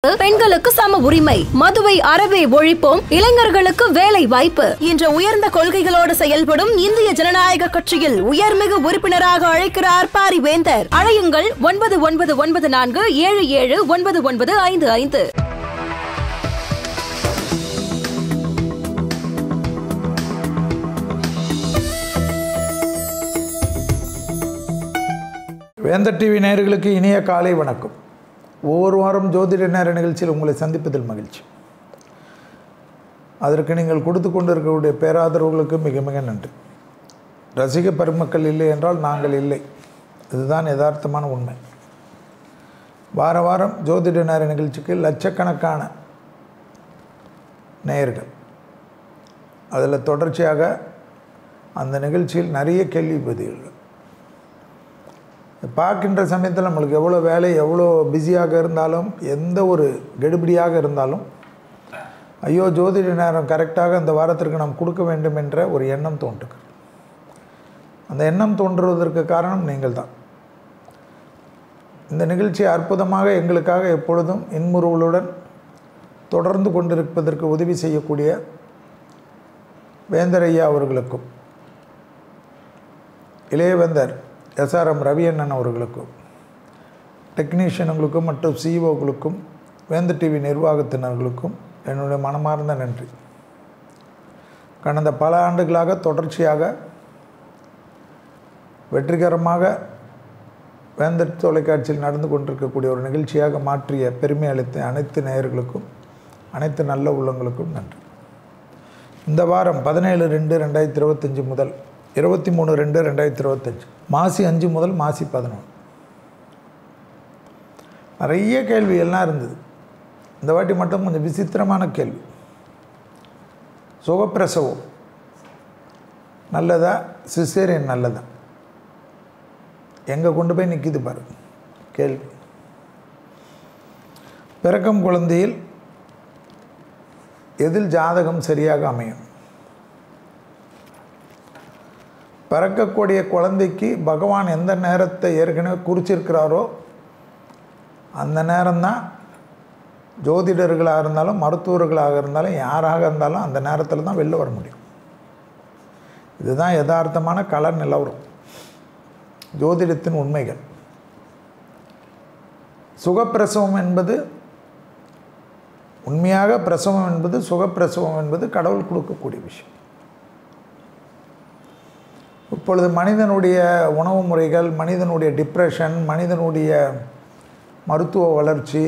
பெண்களுக்கு சம உரிமை, மதுவை அறவே ஒழிப்போம், இளைஞர்களுக்கு வேலை வாய்ப்பு என்ற உயர்ந்த கொள்கைகளோடு செயல்படும் இந்திய ஜனநாயக கட்சியில் உயர்மிகு உறுப்பினராக அழைக்கிறார் பாரிவேந்தர். அழையுங்கள் 9914779955. வேந்தர் டிவி நேயர்களுக்கு இனிய காலை வணக்கம். ஒவ்வொரு வாரம் ஜோதிட நேர நிகழ்ச்சியில் உங்களை சந்திப்பதில் மகிழ்ச்சி. அதற்கு நீங்கள் கொடுத்து கொண்டிருக்கக்கூடிய பேராதரவுகளுக்கு மிக மிக நன்றி. ரசிக பெருமக்கள் இல்லை என்றால் நாங்கள் இல்லை, இதுதான் யதார்த்தமான உண்மை. வார வாரம் ஜோதிட நேர நிகழ்ச்சிக்கு லட்சக்கணக்கான நேயர்கள், அதில் தொடர்ச்சியாக அந்த நிகழ்ச்சியில் நிறைய கேள்வி பதில்கள் பார்க்கின்ற சமயத்தில் நம்மளுக்கு எவ்வளோ வேலை, எவ்வளோ பிஸியாக இருந்தாலும், எந்த ஒரு கெடுபிடியாக இருந்தாலும், ஐயோ ஜோதிட நேரம் கரெக்டாக அந்த வாரத்திற்கு நாம் கொடுக்க வேண்டும் என்ற ஒரு எண்ணம் தோன்றுக்கு. அந்த எண்ணம் தோன்றுவதற்கு காரணம் நீங்கள் தான். இந்த நிகழ்ச்சி அற்புதமாக எங்களுக்காக எப்பொழுதும் இன்முறுவலுடன் தொடர்ந்து கொண்டிருப்பதற்கு உதவி செய்யக்கூடிய வேந்தர் ஐயா அவர்களுக்கும், இளையவேந்தர் எஸ்ஆர்எம் ரவி அண்ணன் அவர்களுக்கும், டெக்னீஷியனுங்களுக்கும் மற்றும் சிஇஓக்களுக்கும், வேந்தர் டிவி நிர்வாகத்தினர்களுக்கும் என்னுடைய மனமார்ந்த நன்றி. கடந்த பல ஆண்டுகளாக தொடர்ச்சியாக வெற்றிகரமாக வேந்தர் தொலைக்காட்சியில் நடந்து கொண்டிருக்கக்கூடிய ஒரு நிகழ்ச்சியாக மாற்றிய பெருமை அளித்த அனைத்து நேயர்களுக்கும், அனைத்து நல்ல உள்ளங்களுக்கும் நன்றி. இந்த வாரம் 17/2/2025 முதல் 23/2/2025, மாசி 5 முதல் மாசி 11 நிறைய கேள்வி எல்லாம் இருந்தது. இந்த வாட்டி மட்டும் கொஞ்சம் விசித்திரமான கேள்வி. சுகப்பிரசவம் நல்லதா, சிசேரியன் நல்லதா? எங்கே கொண்டு போய் நிற்கிது பாரு கேள்வி. பிறக்கும் குழந்தையில் எதில் ஜாதகம் சரியாக அமையும்? பிறக்கக்கூடிய குழந்தைக்கு பகவான் எந்த நேரத்தை ஏற்கனவே குறிச்சிருக்கிறாரோ அந்த நேரம்தான் ஜோதிடர்களாக இருந்தாலும், மருத்துவர்களாக இருந்தாலும், யாராக இருந்தாலும் அந்த நேரத்தில் தான் வெளில வர முடியும். இதுதான் யதார்த்தமான கள நிலவரம், ஜோதிடத்தின் உண்மைகள். சுகப்பிரசவம் என்பது உண்மையாக பிரசவம் என்பது, சுகப்பிரசவம் என்பது கடவுள் கொடுக்கக்கூடிய விஷயம். இப்பொழுது மனிதனுடைய உணவு முறைகள், மனிதனுடைய டிப்ரெஷன், மனிதனுடைய மருத்துவ வளர்ச்சி,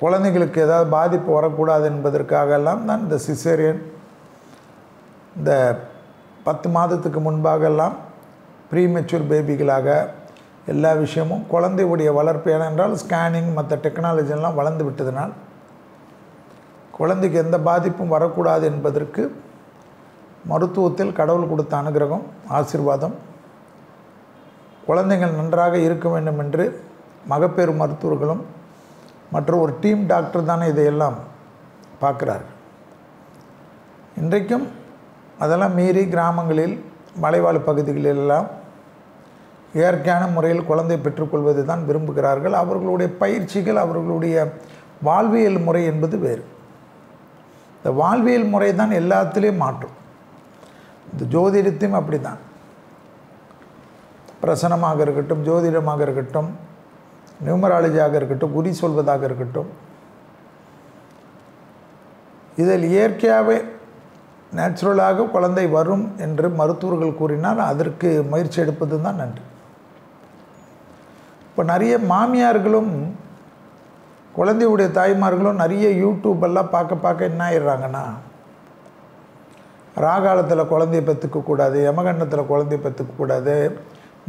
குழந்தைகளுக்கு ஏதாவது பாதிப்பு வரக்கூடாது என்பதற்காகலாம் தான் இந்த சிசேரியன், இந்த 10 மாதத்துக்கு முன்பாகலாம் ப்ரீமெச்சூர் பேபிகளாக எல்லா விஷயமும் குழந்தையுடைய வளர்ப்பு. ஏனென்றால் ஸ்கேனிங் மற்ற டெக்னாலஜியெல்லாம் வளர்ந்து விட்டதனால் குழந்தைக்கு எந்த பாதிப்பும் வரக்கூடாது என்பதற்கு மருத்துவத்தில் கடவுள் கொடுத்த அனுகிரகம், ஆசீர்வாதம். குழந்தைகள் நன்றாக இருக்க வேண்டும் என்று மகப்பேறு மருத்துவர்களும் மற்றும் ஒரு டீம் டாக்டர் தானே இதையெல்லாம் பார்க்குறார்கள். இன்றைக்கும் அதெல்லாம் மீறி கிராமங்களில், மலைவாழ் பகுதிகளிலெல்லாம் இயற்கையான முறையில் குழந்தை பெற்றுக்கொள்வது தான் விரும்புகிறார்கள். அவர்களுடைய பயிற்சிகள், அவர்களுடைய வாழ்வியல் முறை என்பது வேறு. இந்த வாழ்வியல் முறை தான் எல்லாத்துலேயும் மாற்றும். இந்த ஜோதிடத்தையும் அப்படி தான். பிரசனமாக இருக்கட்டும், ஜோதிடமாக இருக்கட்டும், நியூமராலஜியாக இருக்கட்டும், குறி சொல்வதாக இருக்கட்டும், இதில் இயற்கையாகவே நேச்சுரலாக குழந்தை வரும் என்று மருத்துவர்கள் கூறினால் அதற்கு முயற்சி எடுப்பது தான் நன்று. இப்போ நிறைய மாமியார்களும் குழந்தையுடைய தாய்மார்களும் நிறைய யூடியூப்பெல்லாம் பார்க்க என்ன ஆயிடுறாங்கன்னா, ராகாலத்தில் குழந்தைய பெற்றுக்கக்கூடாது, யமகண்டத்தில் குழந்தைய பெற்றுக்கக்கூடாது,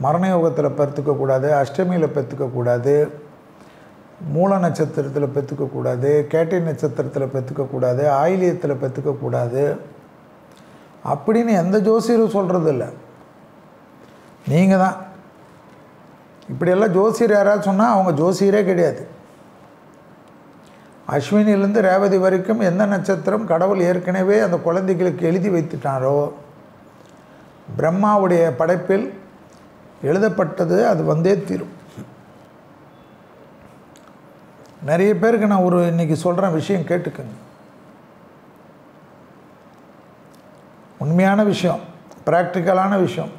மரணயோகத்தில் பெற்றுக்கக்கூடாது, அஷ்டமியில் பெற்றுக்கக்கூடாது, மூல நட்சத்திரத்தில் பெற்றுக்கக்கூடாது, கேட்டை நட்சத்திரத்தில் பெற்றுக்கக்கூடாது, ஆயிலியத்தில் பெற்றுக்கக்கூடாது அப்படின்னு எந்த ஜோசியரும் சொல்கிறது இல்லை. நீங்கள் தான் இப்படியெல்லாம் ஜோசியர் யாராவது சொன்னால் அவங்க ஜோசியரே கிடையாது. அஸ்வினிலேருந்து ரேவதி வரைக்கும் எந்த நட்சத்திரம் கடவுள் ஏற்கனவே அந்த குழந்தைகளுக்கு எழுதி வைத்துட்டாரோ, பிரம்மாவுடைய படைப்பில் எழுதப்பட்டது அது வந்தே தீரும். நிறைய பேருக்கு நான் இன்றைக்கி சொல்கிற விஷயம் கேட்டுக்குங்க. உண்மையான விஷயம், ப்ராக்டிக்கலான விஷயம்.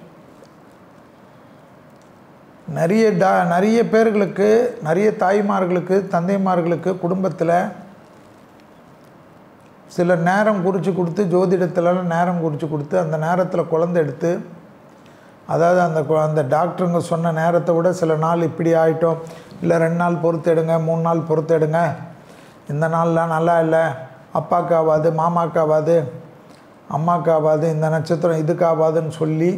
நிறைய பேர்களுக்கு, நிறைய தாய்மார்களுக்கு, தந்தைமார்களுக்கு குடும்பத்தில் சில நேரம் குறித்து கொடுத்து, ஜோதிடத்துலலாம் நேரம் குறித்து கொடுத்து, அந்த நேரத்தில் குழந்தை எடுத்து, அதாவது அந்த டாக்டருங்க சொன்ன நேரத்தை விட சில நாள் இப்படி ஆகிட்டோம், இல்லை 2 நாள் பொறுத்து எடுங்க, 3 நாள் பொறுத்து எடுங்க, இந்த நாள்லாம் நல்லா இல்லை, அப்பாவுக்கு ஆகாது, மாமாவுக்கு ஆகாது, அம்மாவுக்கு ஆகாது, இந்த நட்சத்திரம் இதுக்கு ஆகாதுன்னு சொல்லி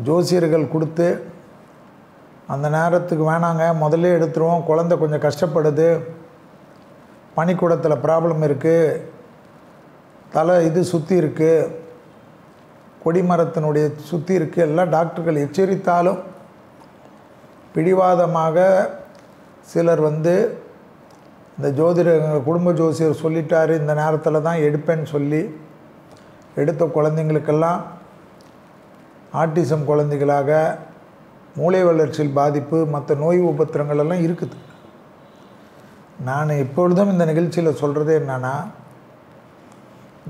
ஜோசியர்கள் கொடுத்து, அந்த நேரத்துக்கு வேணாங்க, முதல்ல எடுத்துருவோம், குழந்தை கொஞ்சம் கஷ்டப்படுது, பனிக்கூடத்தில் ப்ராப்ளம் இருக்குது, தலை இது சுற்றி இருக்குது, கொடிமரத்தினுடைய சுற்றி இருக்குது, எல்லாம் டாக்டர்கள் எச்சரித்தாலும் பிடிவாதமாக சிலர் இந்த குடும்ப ஜோசியர் சொல்லிட்டாரு, இந்த நேரத்தில் தான் எடுப்பேன்னு சொல்லி எடுத்த குழந்தைங்களுக்கெல்லாம் ஆட்டிசம் குழந்தைகளாக மூளை வளர்ச்சியில் பாதிப்பு, மற்ற நோய் உபத்திரங்கள் எல்லாம் இருக்குது. நான் எப்பொழுதும் இந்த நிகழ்ச்சியில் சொல்கிறது என்னென்னா,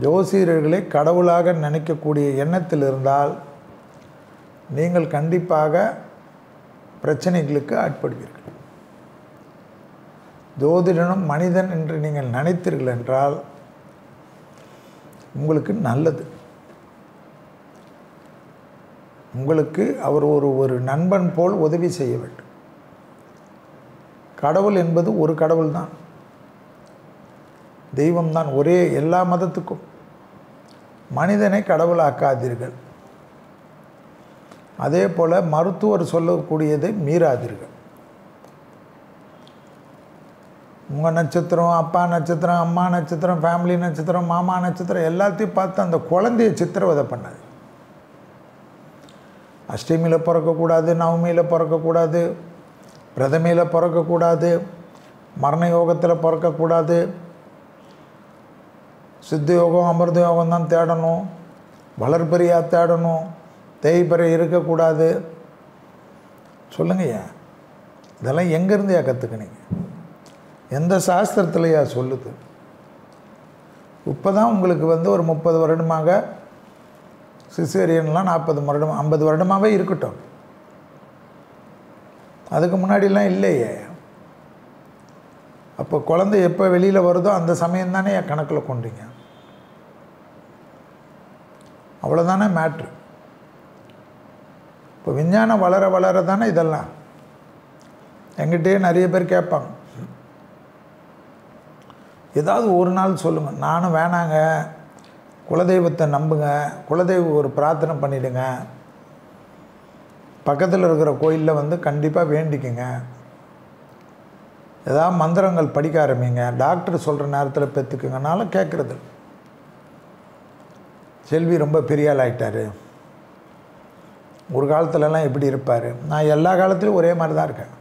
ஜோசியர்களை கடவுளாக நினைக்கக்கூடிய எண்ணத்தில் இருந்தால் நீங்கள் கண்டிப்பாக பிரச்சனைகளுக்கு ஆட்படுவீர்கள். ஜோதிடனும் மனிதன் என்று நீங்கள் நினைத்தீர்கள் என்றால் உங்களுக்கு நல்லது. உங்களுக்கு அவர் ஒரு நண்பன் போல் உதவி செய்ய வேண்டும். கடவுள் என்பது ஒரு கடவுள் தான், தெய்வம்தான், ஒரே எல்லா மதத்துக்கும். மனிதனை கடவுளாக்காதீர்கள். அதே போல் மருத்துவர் சொல்லக்கூடியதை மீறாதீர்கள். உங்கள் நட்சத்திரம், அப்பா நட்சத்திரம், அம்மா நட்சத்திரம், ஃபேமிலி நட்சத்திரம், மாமா நட்சத்திரம் எல்லாத்தையும் பார்த்து அந்த குழந்தைய சித்திரவதை பண்ணாது. அஷ்டமியில் பிறக்கக்கூடாது, நவமியில் பிறக்கக்கூடாது, பிரதமையில் பிறக்கக்கூடாது, மரண யோகத்தில் பிறக்கக்கூடாது, சித்த யோகம் அமிர்த யோகம் தான் தேடணும், வளர்பெரியாக தேடணும், தேய்பெறை இருக்கக்கூடாது. சொல்லுங்கய்யா, இதெல்லாம் எங்கேருந்தையா கற்றுக்கினீங்க? எந்த சாஸ்திரத்துலையா சொல்லுது? இப்போ தான் உங்களுக்கு ஒரு 30 வருடமாக சிசேரியன்லாம் 40 வருடம் 50 வருடமாகவே இருக்கட்டும். அதுக்கு முன்னாடிலாம் இல்லையே. அப்போ குழந்தை எப்போ வெளியில் வருதோ அந்த சமயம் தானே கணக்கில் கொண்டீங்க. அவ்வளோதானே மேட்ரு. இப்போ விஞ்ஞானம் வளர வளர தானே இதெல்லாம். எங்கிட்டே நிறைய பேர் கேட்பாங்க, ஏதாவது ஒரு நாள் சொல்லுங்கள். நானும் வேணாங்க, குலதெய்வத்தை நம்புங்க, குலதெய்வம் ஒரு பிரார்த்தனை பண்ணிவிடுங்க, பக்கத்தில் இருக்கிற கோயிலில் கண்டிப்பாக வேண்டிக்குங்க, ஏதாவது மந்திரங்கள் படிக்க ஆரம்பிங்க, டாக்டர் சொல்கிற நேரத்தில் பெற்றுக்குங்கனாலும் கேட்குறது. செல்வி ரொம்ப பெரிய ஆள் ஆகிட்டார், ஒரு காலத்துலலாம் எப்படி இருப்பார்? நான் எல்லா காலத்துலையும் ஒரே மாதிரி தான் இருக்கேன்.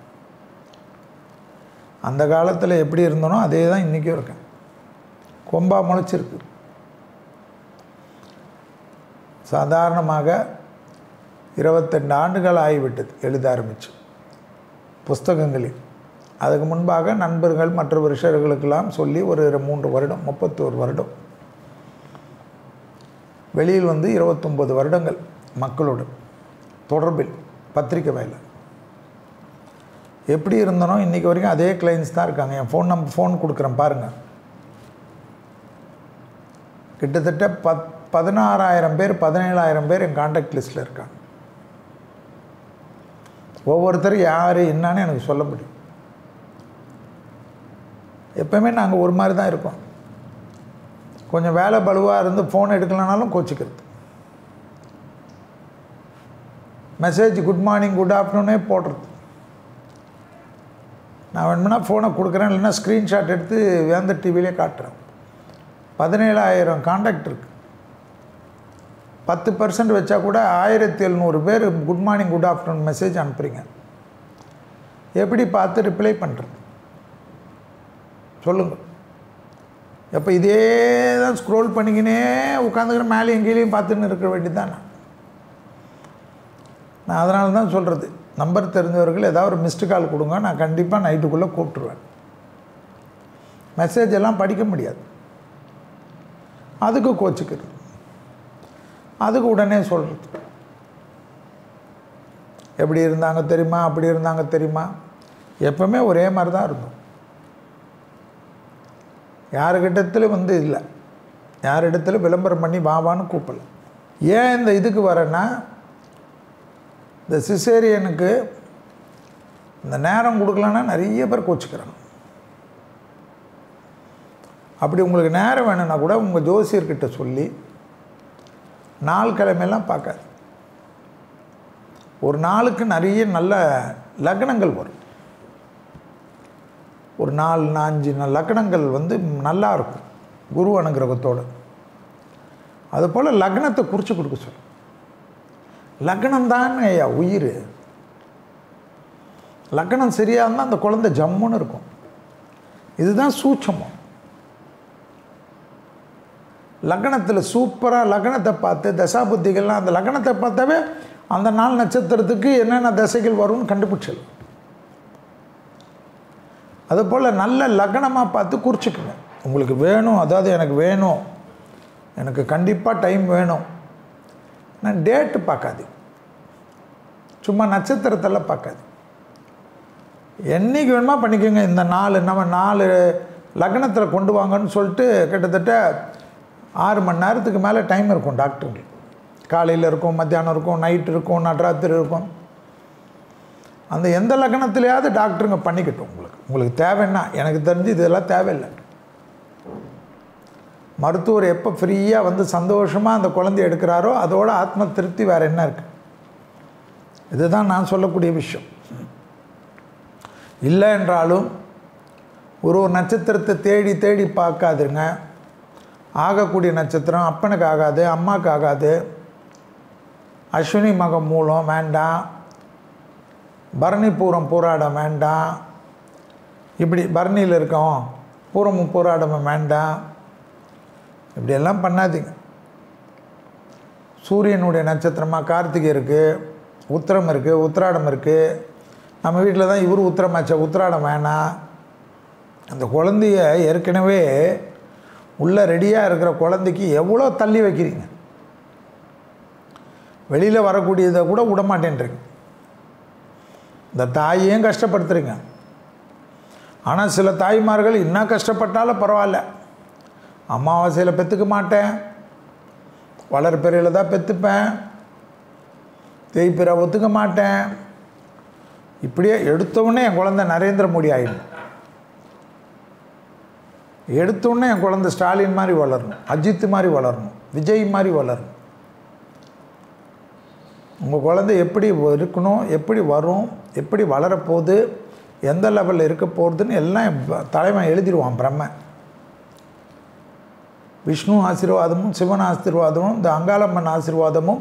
அந்த காலத்தில் எப்படி இருந்தனோ அதே தான் இன்றைக்கும் இருக்கேன். கொம்பா முளைச்சிருக்கு. சாதாரணமாக 28 ஆண்டுகள் ஆகிவிட்டது எழுத ஆரம்பித்து புஸ்தகங்களில். அதுக்கு முன்பாக நண்பர்கள் மற்ற வருஷர்களுக்கெல்லாம் சொல்லி ஒரு 3 வருடம் 31 வருடம் வெளியில் 29 வருடங்கள் மக்களோடு தொடர்பில் பத்திரிக்கை வேலை. எப்படி இருந்தனோ இன்றைக்கி வரைக்கும் அதே கிளைண்ட்ஸ் தான் இருக்காங்க. என் ஃபோன் கொடுக்குறேன் பாருங்கள். கிட்டத்தட்ட 16,000 பேர் 17,000 பேர் என் கான்டாக்ட் லிஸ்ட்டில் இருக்காங்க. ஒவ்வொருத்தரும் யார் என்னான்னு எனக்கு சொல்ல முடியும். எப்போவுமே நாங்கள் ஒரு மாதிரி தான் இருக்கோம். கொஞ்சம் வேலை பலுவாக இருந்து ஃபோன் எடுக்கலனாலும் கோச்சிக்கிறது. மெசேஜ் குட் மார்னிங் குட் ஆஃப்டர்நூனே போடுறது. நான் வேணும்னா ஃபோனை கொடுக்குறேன், இல்லைன்னா ஸ்க்ரீன்ஷாட் எடுத்து வேந்தர் டிவிலே காட்டுறேன். 17,000 கான்டாக்ட் இருக்குது. 10% வச்சா கூட 1700 பேர் good morning good afternoon message அனுப்புகிறீங்க. எப்படி பார்த்து ரிப்ளை பண்ணுறது சொல்லுங்கள்? எப்போ இதே தான் ஸ்க்ரோல் பண்ணிக்கினே உட்காந்துக்கிற மேலே எங்கேயும் பார்த்துன்னு இருக்க வேண்டியது தான். நான் அதனால தான் சொல்கிறது, நம்பர் தெரிஞ்சவர்கள் ஏதாவது ஒரு மிஸ்டு கால் கொடுங்க, நான் கண்டிப்பாக நைட்டுக்குள்ளே கூப்பிட்ருவேன். மெசேஜ் எல்லாம் படிக்க முடியாது, அதுக்கு கோச்சிக்கிறது, அதுக்கு உடனே சொல்கிறது. எப்படி இருந்தாங்க தெரியுமா, அப்படி இருந்தாங்க தெரியுமா, எப்பவுமே ஒரே மாதிரி தான் இருந்தோம். யாருக்கிட்டத்தில் இல்லை, யாரிடத்துல விளம்பரம் பண்ணி வாவான்னு கூப்பிடல. ஏன் இந்த இதுக்கு வரேன்னா, இந்த சிசேரியனுக்கு இந்த நேரம் கொடுக்கலன்னா நிறைய பேர் கோச்சிக்கிறாங்க. அப்படி உங்களுக்கு நேரம் வேணும்னா கூட உங்கள் ஜோசியர்கிட்ட சொல்லி நாள் கிழமையெல்லாம் பார்க்காது. ஒரு நாளுக்கு நிறைய நல்ல லக்னங்கள் வரும். ஒரு 4-5 லக்னங்கள் நல்லா இருக்கும் குரு அனுகிரகத்தோடு. அதுபோல் லக்னத்தை குறித்து கொடுக்க சொல்லும். லக்னம் தானே ஐயா உயிர். லக்னம் சரியாக இருந்தால் அந்த குழந்தை ஜம்முன்னு இருக்கும். இதுதான் சூட்சமம். லக்னத்தில் சூப்பராக லக்னத்தை பார்த்து தசாபுத்திகள்லாம் அந்த லக்னத்தை பார்த்தாவே அந்த நாள் நட்சத்திரத்துக்கு என்னென்ன தசைகள் வரும்னு கண்டுபிடிச்சிடலாம். அதுபோல் நல்ல லக்னமாக பார்த்து குறிச்சிக்குங்க. உங்களுக்கு வேணும், அதாவது எனக்கு வேணும், எனக்கு கண்டிப்பாக டைம் வேணும், நான் டேட்டு பார்க்காது, சும்மா நட்சத்திரத்தெல்லாம் பார்க்காது, என்றைக்கு வேணுமா பண்ணிக்கோங்க. இந்த நம்ம 4 லக்னத்தில் கொண்டு வாங்கன்னு சொல்லிட்டு கிட்டத்தட்ட 6 மணி நேரத்துக்கு மேலே டைம் இருக்கும் டாக்டருக்கு. காலையில் இருக்கும், மத்தியானம் இருக்கும், நைட்டு இருக்கும், நடுராத்திரி இருக்கும். அந்த எந்த லக்னத்திலையாவது டாக்டருங்க பண்ணிக்கட்டும். உங்களுக்கு தேவைன்னா, எனக்கு தெரிஞ்சு இதெல்லாம் தேவையில்லை. மருத்துவர் எப்போ ஃப்ரீயாக சந்தோஷமாக அந்த குழந்தைய எடுக்கிறாரோ அதோட ஆத்ம திருப்தி வேறு என்ன இருக்குது? இதுதான் நான் சொல்லக்கூடிய விஷயம். இல்லை என்றாலும் ஒரு நட்சத்திரத்தை தேடி தேடி பார்க்காதுங்க. ஆகக்கூடிய நட்சத்திரம் அப்பனுக்கு ஆகாது, அம்மாவுக்கு ஆகாது, அஸ்வினி மகம் மூலம் வேண்டாம், பரணி பூரம் போராடம் வேண்டாம், இப்படி பரணியில் இருக்கோம் பூரமும் போராடமும் வேண்டாம், இப்படியெல்லாம் பண்ணாதீங்க. சூரியனுடைய நட்சத்திரமாக கார்த்திகை இருக்குது, உத்திரம் இருக்குது, உத்திராடம் இருக்குது. நம்ம வீட்டில் தான் இவர் உத்திரமாச்ச, உத்திராடம் வேணாம். அந்த குழந்தைய ஏற்கனவே உள்ளே ரெடியாக இருக்கிற குழந்தைக்கு எவ்வளோ தள்ளி வைக்கிறீங்க. வெளியில் வரக்கூடியதை கூட விட மாட்டேன்றீங்க. இந்த தாயையும் கஷ்டப்படுத்துறீங்க. ஆனால் சில தாய்மார்கள் இன்னும் கஷ்டப்பட்டாலும் பரவாயில்ல, அமாவாசையில் பெற்றுக்க மாட்டேன், வளர்பிறையில் தான் பெற்றுப்பேன், தேய்பிறை ஒத்துக்க மாட்டேன், இப்படியே எடுத்தவுடனே என் குழந்தை நரேந்திர மோடி ஆகிடும், எடுத்தோடனே என் குழந்தை ஸ்டாலின் மாதிரி வளரணும், அஜித் மாதிரி வளரணும், விஜய் மாதிரி வளரணும். உங்கள் குழந்தை எப்படி இருக்கணும், எப்படி வரும், எப்படி வளரப்போகுது, எந்த லெவலில் இருக்க போகிறதுன்னு எல்லாம் தலைமை எழுதிடுவான் பிரம்ம. விஷ்ணு ஆசீர்வாதமும் சிவன் ஆசீர்வாதமும் இந்த அங்காளம்மன் ஆசீர்வாதமும்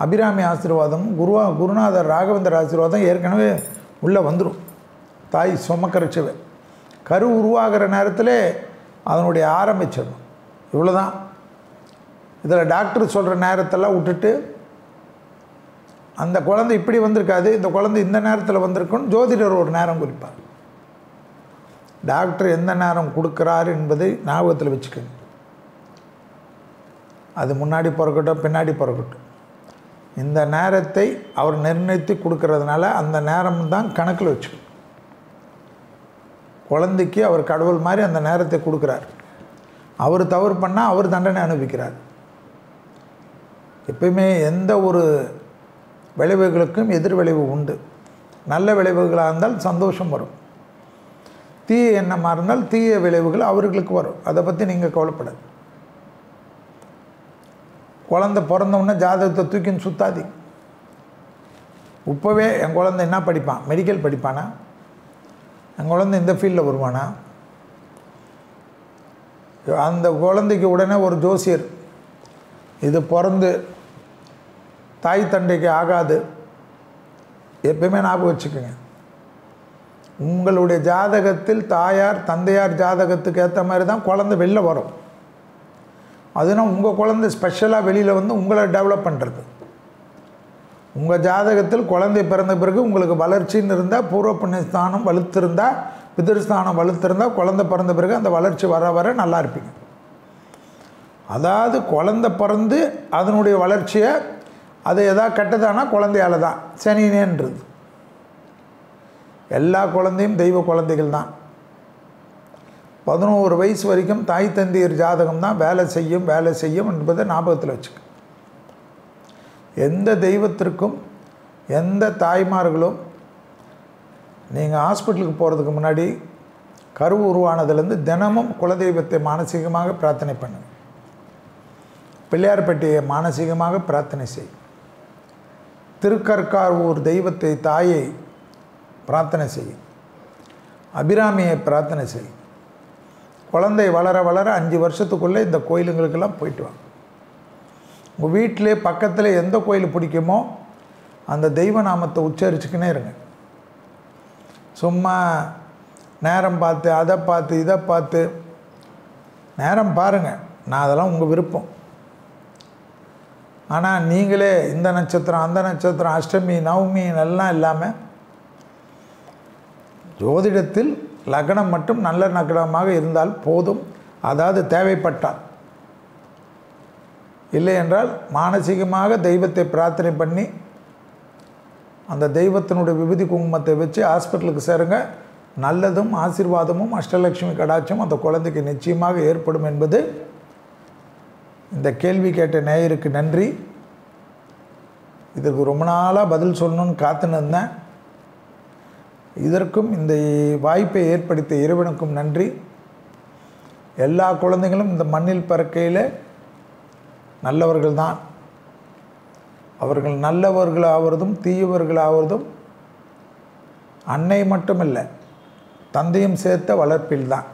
அபிராமி ஆசீர்வாதமும் குருநாதர் ராகவேந்தர் ஆசீர்வாதம் ஏற்கனவே உள்ளே வந்துடும். தாய் சுமக்கரைச்சவை கரு உருவாகிற நேரத்தில் அதனுடைய ஆரம்பிச்சிடணும். இவ்வளோதான். இதில் டாக்டர் சொல்கிற நேரத்தெல்லாம் விட்டுட்டு அந்த குழந்தை இப்படி வந்திருக்காது, இந்த குழந்தை இந்த நேரத்தில் வந்திருக்குன்னு ஜோதிடர் ஒரு நேரம் குறிப்பார். டாக்டர் எந்த நேரம் கொடுக்குறாரு என்பதை ஞாபகத்தில் வச்சுக்கோங்க. அது முன்னாடி பிறக்கட்டும் பின்னாடி பிறக்கட்டும், இந்த நேரத்தை அவர் நிர்ணயித்து கொடுக்கறதுனால அந்த நேரம் தான் கணக்கில் வச்சுக்கணும். குழந்தைக்கு அவர் கடவுள் மாதிரி அந்த நேரத்தை கொடுக்குறார். அவர் தவறு பண்ணால் அவர் தண்டனை அனுபவிக்கிறார். எப்பயுமே எந்த ஒரு விளைவுகளுக்கும் எதிர் விளைவு உண்டு. நல்ல விளைவுகளாக இருந்தால் சந்தோஷம் வரும், தீய எண்ணமாக இருந்தால் தீய விளைவுகள் அவர்களுக்கு வரும். அதை பற்றி நீங்கள் கவலைப்படாது. குழந்தை பிறந்தவுடனே ஜாதகத்தை தூக்கின்னு சுத்தாதி. இப்போவே என் குழந்தை என்ன படிப்பான், மெடிக்கல் படிப்பானா, என் குழந்தை இந்த ஃபீல்டில் வருவானா, அந்த குழந்தைக்கு உடனே ஒரு ஜோசியர் இது பிறந்து தாய் தந்தைக்கு ஆகாது. எப்பயுமே ஞாபகம் வச்சுக்கோங்க, உங்களுடைய ஜாதகத்தில் தாயார் தந்தையார் ஜாதகத்துக்கு ஏற்ற மாதிரி தான் குழந்தை வெளில வரும். அதுனா உங்கள் குழந்தை ஸ்பெஷலாக வெளியில் உங்களை டெவலப் பண்ணுறது. உங்கள் ஜாதகத்தில் குழந்தை பிறந்த பிறகு உங்களுக்கு வளர்ச்சின்னு இருந்தால் பூர்வ புண்ணியஸ்தானம் வலுத்திருந்தால், பிதிருஸ்தானம் வலுத்திருந்தால், குழந்தை பிறந்த பிறகு அந்த வளர்ச்சி வர வர நல்லா இருப்பீங்க. அதாவது குழந்தை பிறந்து அதனுடைய வளர்ச்சியை அது எதாவது கட்டுதானா குழந்தையால் தான், சனினேன்றது. எல்லா குழந்தையும் தெய்வ குழந்தைகள் தான். 11 வயசு வரைக்கும் தாய் தந்தையர் ஜாதகம் தான் வேலை செய்யும் என்பதை ஞாபகத்தில் வச்சுக்க. எந்த தெய்வத்திற்கும் எந்த தாய்மார்களும் நீங்கள் ஹாஸ்பிட்டலுக்கு போகிறதுக்கு முன்னாடி கரு உருவானதுலேருந்து தினமும் குலதெய்வத்தை மானசீகமாக பிரார்த்தனை பண்ணுங்க. பிள்ளையார்பட்டியை மானசீகமாக பிரார்த்தனை செய். திருக்கற்காவூர் தெய்வத்தை தாயை பிரார்த்தனை செய். அபிராமியை பிரார்த்தனை செய். குழந்தை வளர வளர 5 வருஷத்துக்குள்ளே இந்த கோயிலுங்களுக்கெல்லாம் போயிட்டு வாங்க. உங்கள் வீட்டிலே பக்கத்தில் எந்த கோயில் பிடிக்குமோ அந்த தெய்வ நாமத்தை உச்சரிச்சுக்கினே இருங்க. சும்மா நேரம் பார்த்து அதை பார்த்து இதை பார்த்து நேரம் பாருங்கள், நான் அதெல்லாம் உங்கள் விருப்பம். ஆனால் நீங்களே இந்த நட்சத்திரம் அந்த நட்சத்திரம் அஷ்டமி நவமி எல்லாம் இல்லாமல் ஜோதிடத்தில் லக்னம் மட்டும் நல்ல லக்னமாக இருந்தால் போதும். அதாவது தேவைப்பட்டால், இல்லை என்றால் மானசீகமாக தெய்வத்தை பிரார்த்தனை பண்ணி அந்த தெய்வத்தினுடைய விபூதி குங்குமத்தை வச்சு ஹாஸ்பிட்டலுக்கு சேருங்க. நல்லதும் ஆசீர்வாதமும் அஷ்டலட்சுமி கடாட்சம் அந்த குழந்தைக்கு நிச்சயமாக ஏற்படும் என்பது இந்த கேள்வி கேட்ட நேயருக்கு நன்றி. இதற்கு ரொம்ப நாளாக பதில் சொல்லணும்னு காத்துன்னு இருந்தேன். இதற்கும் இந்த வாய்ப்பை ஏற்படுத்திய இறைவனுக்கும் நன்றி. எல்லா குழந்தைகளும் இந்த மண்ணில் பிறக்கையில் நல்லவர்கள் தான். அவர்கள் நல்லவர்களாவதும் தீயவர்களாவதும் அன்னை மட்டுமில்லை, தந்தையும் சேர்த்த வளர்ப்பில்தான்.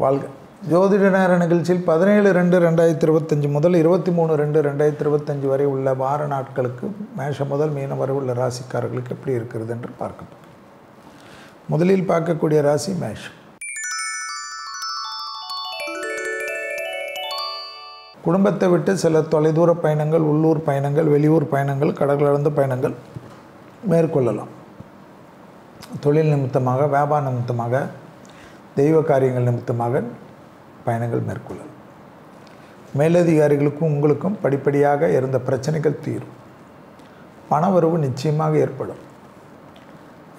வாழ்க. ஜோதிட நேர நிகழ்ச்சியில் 17/2/2025 முதல் 23/2/2025 வரை உள்ள வார நாட்களுக்கு மேஷம் முதல் மீனம் வரை உள்ள ராசிக்காரர்களுக்கு எப்படி இருக்கிறது என்று பார்க்கப்படும். முதலில் பார்க்கக்கூடிய ராசி மேஷம். குடும்பத்தை விட்டு சில தொலைதூர பயணங்கள், உள்ளூர் பயணங்கள், வெளியூர் பயணங்கள், கடற்கடந்த பயணங்கள் மேற்கொள்ளலாம். தொழில் நிமித்தமாக, வியாபார நிமித்தமாக, தெய்வ காரியங்கள் நிமித்தமாக பயணங்கள் மேற்கொள்ளலாம். மேலதிகாரிகளுக்கும் உங்களுக்கும் படிப்படியாக இருந்த பிரச்சனைகள் தீரும். பணவரவு நிச்சயமாக ஏற்படும்.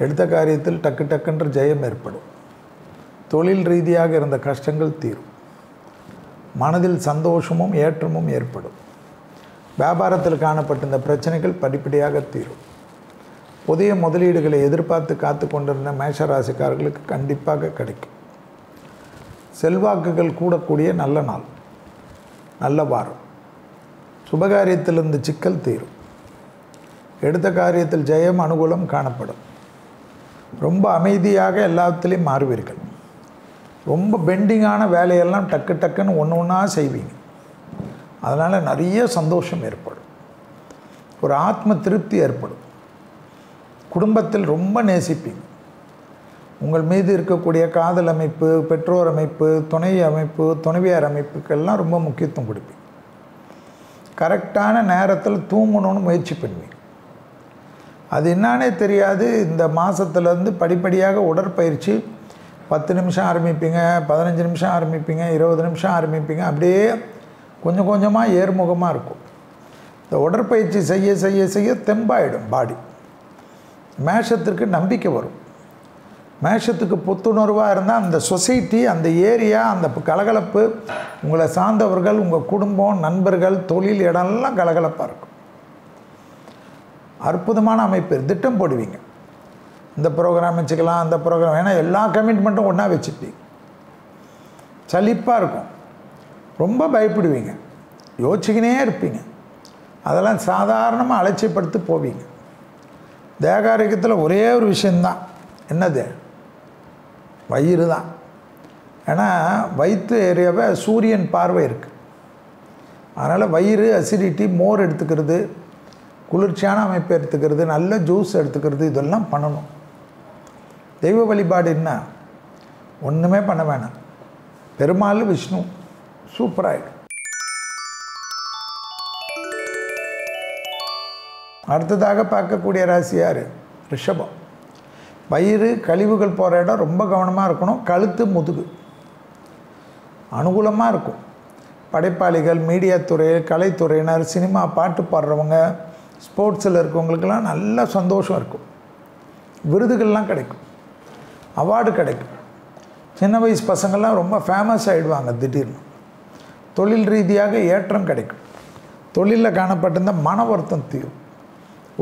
எடுத்த காரியத்தில் டக்கு டக்குன்ற ஜெயம் ஏற்படும். தொழில் ரீதியாக இருந்த கஷ்டங்கள் தீரும். மனதில் சந்தோஷமும் ஏற்றமும் ஏற்படும். வியாபாரத்தில் காணப்பட்ட இந்த பிரச்சனைகள் படிப்படியாக தீரும். புதிய முதலீடுகளை எதிர்பார்த்து காத்து கொண்டிருந்த மேஷராசிக்காரர்களுக்கு கண்டிப்பாக கிடைக்கும். செல்வாக்குகள் கூடக்கூடிய நல்ல நாள், நல்ல வாரம். சுபகாரியத்திலிருந்து சிக்கல் தீரும். எடுத்த காரியத்தில் ஜெயம் அனுகூலம் காணப்படும். ரொம்ப அமைதியாக எல்லாத்திலையும் மாறுவீர்கள். ரொம்ப பெண்டிங்கான வேலையெல்லாம் டக்கு டக்குன்னு ஒன்று ஒன்றா செய்வீங்க. அதனால் நிறைய சந்தோஷம் ஏற்படும். ஒரு ஆத்ம திருப்தி ஏற்படும். குடும்பத்தில் ரொம்ப நேசிப்பீங்க. உங்கள் மீது இருக்கக்கூடிய காதல் அமைப்பு, பெற்றோர் அமைப்பு, துணை அமைப்பு, துணைவியார் அமைப்புக்கெல்லாம் ரொம்ப முக்கியத்துவம் கொடுப்பீங்க. கரெக்டான நேரத்தில் தூங்கணும்னு முயற்சி பண்ணுவீங்க. அது என்னானே தெரியாது. இந்த மாதத்துலேருந்து படிப்படியாக உடற்பயிற்சி 10 நிமிஷம் ஆரம்பிப்பீங்க, 15 நிமிஷம் ஆரம்பிப்பீங்க, 20 நிமிஷம் ஆரம்பிப்பீங்க. அப்படியே கொஞ்சம் கொஞ்சமாக ஏர்முகமாக இருக்கும். இந்த உடற்பயிற்சி செய்ய செய்ய செய்ய தெம்பாயிடும் பாடி. மேஷத்திற்கு நம்பிக்கை வரும். மேஷத்துக்கு புத்துணர்வாக இருந்தால் அந்த சொசைட்டி, அந்த ஏரியா, அந்த கலகலப்பு, உங்களை சார்ந்தவர்கள், உங்கள் குடும்பம், நண்பர்கள், தொழில் இடம்லாம் கலகலப்பாக இருக்கும். அற்புதமான அமைப்பு. திட்டம் போடுவீங்க. இந்த ப்ரோக்ராம் வச்சுக்கலாம், அந்த ப்ரோக்ராம், ஏன்னா எல்லா கமிட்மெண்ட்டும் ஒன்றா வச்சுப்பீங்க. சலிப்பாக இருக்கும். ரொம்ப பயப்படுவீங்க. யோசிச்சுக்கினே இருப்பீங்க. அதெல்லாம் சாதாரணமாக அலட்சியப்படுத்தி போவீங்க. தேகாரோக்கியத்தில் ஒரே ஒரு விஷயந்தான். என்னது? வயிறு தான். ஏன்னா வயிற்று ஏரியாவை சூரியன் பார்வை இருக்குது. அதனால் வயிறு, அசிடிட்டி, மோர் எடுத்துக்கிறது, குளிர்ச்சியான அமைப்பை எடுத்துக்கிறது, நல்ல ஜூஸ் எடுத்துக்கிறது, இதெல்லாம் பண்ணணும். தெய்வ வழிபாடு என்ன? ஒன்றுமே பண்ண வேணாம். பெருமாள், விஷ்ணு, சூப்பராகிடும். அடுத்ததாக பார்க்கக்கூடிய ராசி யார்? ரிஷபம். வயிறு கழிவுகள் போகிற இடம் ரொம்ப கவனமாக இருக்கணும். கழுத்து முதுகு அனுகூலமாக இருக்கும். படைப்பாளிகள், மீடியா துறை, கலைத்துறையினர், சினிமா பாட்டு பாடுறவங்க, ஸ்போர்ட்ஸில் இருக்கவங்களுக்கெல்லாம் நல்ல சந்தோஷம் இருக்கும். விருதுகள்லாம் கிடைக்கும், அவார்டு கிடைக்கும். சின்ன வயசு பசங்கள்லாம் ரொம்ப ஃபேமஸ் ஆகிடுவாங்க திடீர்னு. தொழில் ரீதியாக ஏற்றம் கிடைக்கும். தொழிலில் காணப்பட்டிருந்த மன வருத்தம் தீரும்.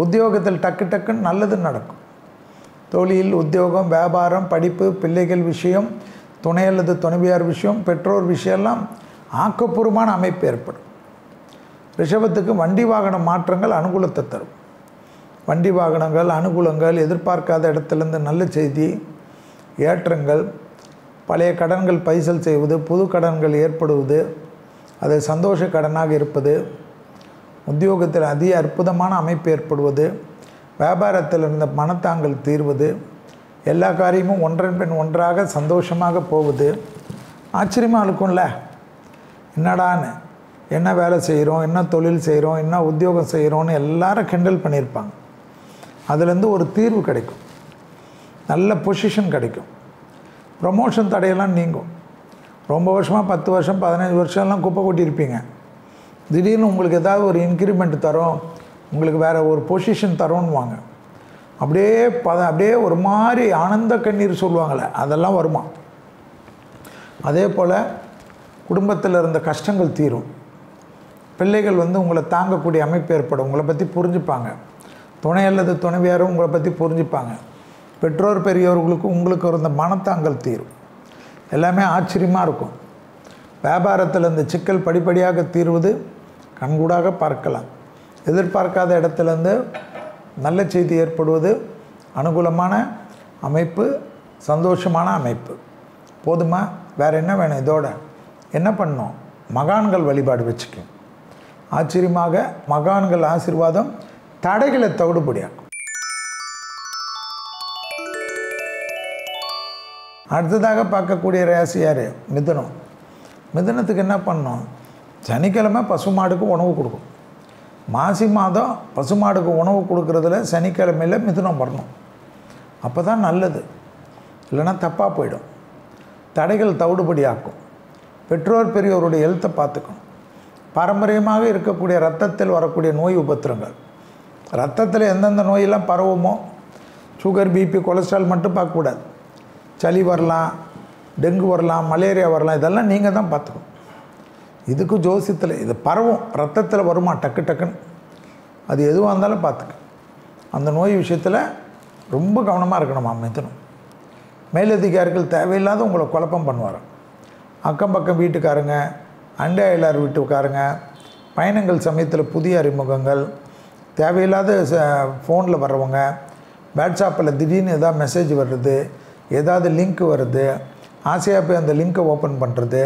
உத்தியோகத்தில் டக்கு டக்குன்னு நல்லது நடக்கும். தொழில், உத்தியோகம், வியாபாரம், படிப்பு, பிள்ளைகள் விஷயம், துணை அல்லது துணைவியார் விஷயம், பெற்றோர் விஷயம்லாம் ஆக்கப்பூர்வமான அமைப்பு ஏற்படும். ரிஷபத்துக்கு வண்டி வாகன மாற்றங்கள் அனுகூலத்தை தரும். வண்டி வாகனங்கள், அனுகூலங்கள், எதிர்பார்க்காத இடத்துலேருந்து நல்ல செய்தி, ஏற்றங்கள், பழைய கடன்கள் பைசல் செய்வது, புது கடன்கள் ஏற்படுவது, அது சந்தோஷ கடனாக இருப்பது, உத்தியோகத்தில் அதிக அற்புதமான அமைப்பு ஏற்படுவது, வியாபாரத்தில் இருந்த மனத்தாங்கள் தீர்வது, எல்லா காரியமும் ஒன்றன் பின் ஒன்றாக சந்தோஷமாக போவது. ஆச்சரியமாக இருக்கும்ல, என்னடான்னு, என்ன வேலை செய்கிறோம், என்ன தொழில் செய்கிறோம், என்ன உத்தியோகம் செய்கிறோன்னு எல்லாரும் கிண்டல் பண்ணியிருப்பாங்க. அதுலேருந்து ஒரு தீர்வு கிடைக்கும். நல்ல பொசிஷன் கிடைக்கும். ப்ரமோஷன் தடையெல்லாம் நீங்கும். ரொம்ப வருஷமாக 10 வருஷம் 15 வருஷம்லாம் குப்பை கொட்டியிருப்பீங்க. திடீர்னு உங்களுக்கு ஏதாவது ஒரு இன்க்ரிமெண்ட் தரோம், உங்களுக்கு வேறு ஒரு பொசிஷன் தரோன்னுவாங்க. அப்படியே ஒரு மாதிரி ஆனந்த கண்ணீர் சொல்லுவாங்களே, அதெல்லாம் வருமா. அதே போல் குடும்பத்தில் இருந்த கஷ்டங்கள் தீரும். பிள்ளைகள் உங்களை தாங்கக்கூடிய அமைப்பு ஏற்படும். உங்களை பற்றி புரிஞ்சுப்பாங்க. துணை அல்லது துணைவியாரும் உங்களை பற்றி புரிஞ்சுப்பாங்க. பெற்றோர் பெரியவர்களுக்கு உங்களுக்கு இருந்த மனத்தாங்கல் தீரும். எல்லாமே ஆச்சரியமாக இருக்கும். வியாபாரத்தில் இந்த சிக்கல் படிப்படியாக தீர்வது கண்கூடாக பார்க்கலாம். எதிர்பார்க்காத இடத்துலேருந்து நல்ல செய்தி ஏற்படுவது அனுகூலமான அமைப்பு, சந்தோஷமான அமைப்பு. போதுமா? வேறு என்ன வேணும்? இதோட என்ன பண்ணணும்? மகான்கள் வழிபாடு வச்சுக்கோங்க. ஆச்சரியமாக மகான்கள் ஆசீர்வாதம் தடைகளை தவிடுபடியாக்கும். அடுத்ததாக பார்க்கக்கூடிய ராசி யார்? மிதுனம். மிதுனத்துக்கு என்ன பண்ணணும்? சனிக்கிழமை பசுமாடுக்கு உணவு கொடுக்கும். மாசி மாதம் பசுமாடுக்கு உணவு கொடுக்குறதுல சனிக்கிழமையில் மிதுனம் வரணும். அப்போ தான் நல்லது, இல்லைன்னா தப்பாக போயிடும். தடைகள் தவிடுபடியாக்கும். பெற்றோர் பெரியோருடைய ஹெல்த்தை பார்த்துக்கணும். பாரம்பரியமாக இருக்கக்கூடிய ரத்தத்தில் வரக்கூடிய நோய் உபத்திரங்கள், ரத்தத்தில் எந்தெந்த நோயெல்லாம் பரவுமோ, சுகர், பிபி, கொலஸ்ட்ரால் மட்டும் பார்க்கக்கூடாது. சளி வரலாம், டெங்கு வரலாம், மலேரியா வரலாம். இதெல்லாம் நீங்கள் தான் பார்த்துக்கணும். இதுக்கு ஜோசியத்தில் இது பரவும், ரத்தத்தில் வருமா டக்கு டக்குன்னு. அது எதுவாக இருந்தாலும் பார்த்துக்க. அந்த நோய் விஷயத்தில் ரொம்ப கவனமாக இருக்கணுமா மிதுனம். மேலதிகாரிகள் தேவையில்லாத உங்களை குழப்பம் பண்ணுவார். அக்கம் பக்கம் வீட்டுக்காரங்க, அண்டை அயலார் வீட்டுக்காரங்க, பயணங்கள் சமயத்தில் புதிய அறிமுகங்கள், தேவையில்லாத ஃபோனில் வர்றவங்க, வாட்ஸ்அப்பில் திடீர்னு ஏதாவது மெசேஜ் வர்றது, ஏதாவது லிங்க் வருது, ஆசையாக போய் அந்த லிங்க்கை ஓப்பன் பண்ணுறது,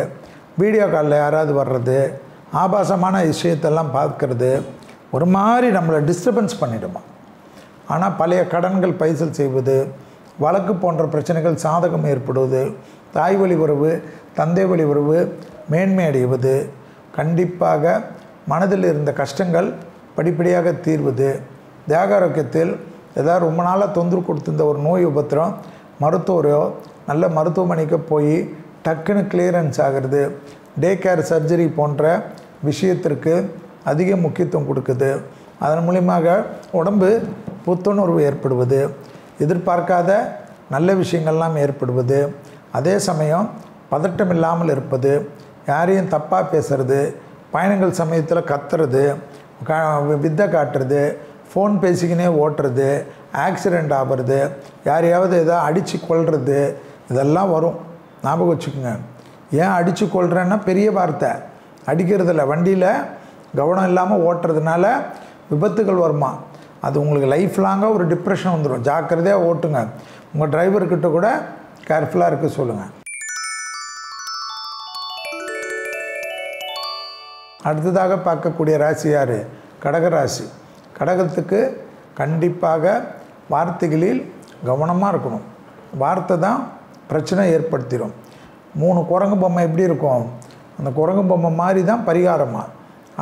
வீடியோ காலில் யாராவது வர்றது, ஆபாசமான விஷயத்தெல்லாம் பார்க்கறது, ஒரு மாதிரி நம்மளை டிஸ்டர்பன்ஸ் பண்ணிவிடுமா. ஆனால் பழைய கடன்கள் பைசல் செய்வது, வழக்கு போன்ற பிரச்சனைகள் சாதகம் ஏற்படுவது, தாய் வழி உறவு, தந்தை வழி உறவு மேன்மை அடைவது, கண்டிப்பாக மனதில் இருந்த கஷ்டங்கள் படிப்படியாக தீர்வது, தேக ஆரோக்கியத்தில் ஏதாவது ரொம்ப நாளாக தொந்தரவு கொடுத்திருந்த ஒரு நோய் உபத்திரம் மருத்துவரோ நல்ல மருத்துவமனைக்கு போய் டக்குன்னு கிளியரன்ஸ் ஆகிறது, டே கேர் சர்ஜரி போன்ற விஷயத்திற்கு அதிக முக்கியத்துவம் கொடுக்குது. அதன் மூலியமாக உடம்பு புத்துணர்வு ஏற்படுவது, எதிர்பார்க்காத நல்ல விஷயங்கள்லாம் ஏற்படுவது, அதே சமயம் பதட்டம் இல்லாமல் இருப்பது, யாரையும் தப்பாக பேசுறது, பயணங்கள் சமயத்தில் கத்துறது, வித்தை காட்டுறது, ஃபோன் பேசிக்கினே ஓட்டுறது, ஆக்சிடெண்ட் ஆகிறது, யாரையாவது எதாவது அடித்து கொள்வது, இதெல்லாம் வரும். ஞாபகம் வச்சுக்கோங்க. ஏன் அடித்து கொள்கிறேன்னா பெரிய வார்த்தை, அடிக்கிறதில்ல, வண்டியில் கவனம் இல்லாமல் ஓட்டுறதுனால விபத்துகள் வருமா. அது உங்களுக்கு லைஃப் லாங்காக ஒரு டிப்ரெஷன் வந்துடும். ஜாக்கிரதையாக ஓட்டுங்க. உங்கள் டிரைவர்கிட்ட கூட கேர்ஃபுல்லாக இருக்க சொல்லுங்கள். அடுத்ததாக பார்க்கக்கூடிய ராசி யார்? கடகராசி. கடகத்துக்கு கண்டிப்பாக வார்த்தைகளில் கவனமாக இருக்கணும். வார்த்தை தான் பிரச்சனை ஏற்படுத்திடும். 3 குரங்கு பொம்மை எப்படி இருக்கும்? அந்த குரங்கு பொம்மை மாதிரி தான் பரிகாரமாக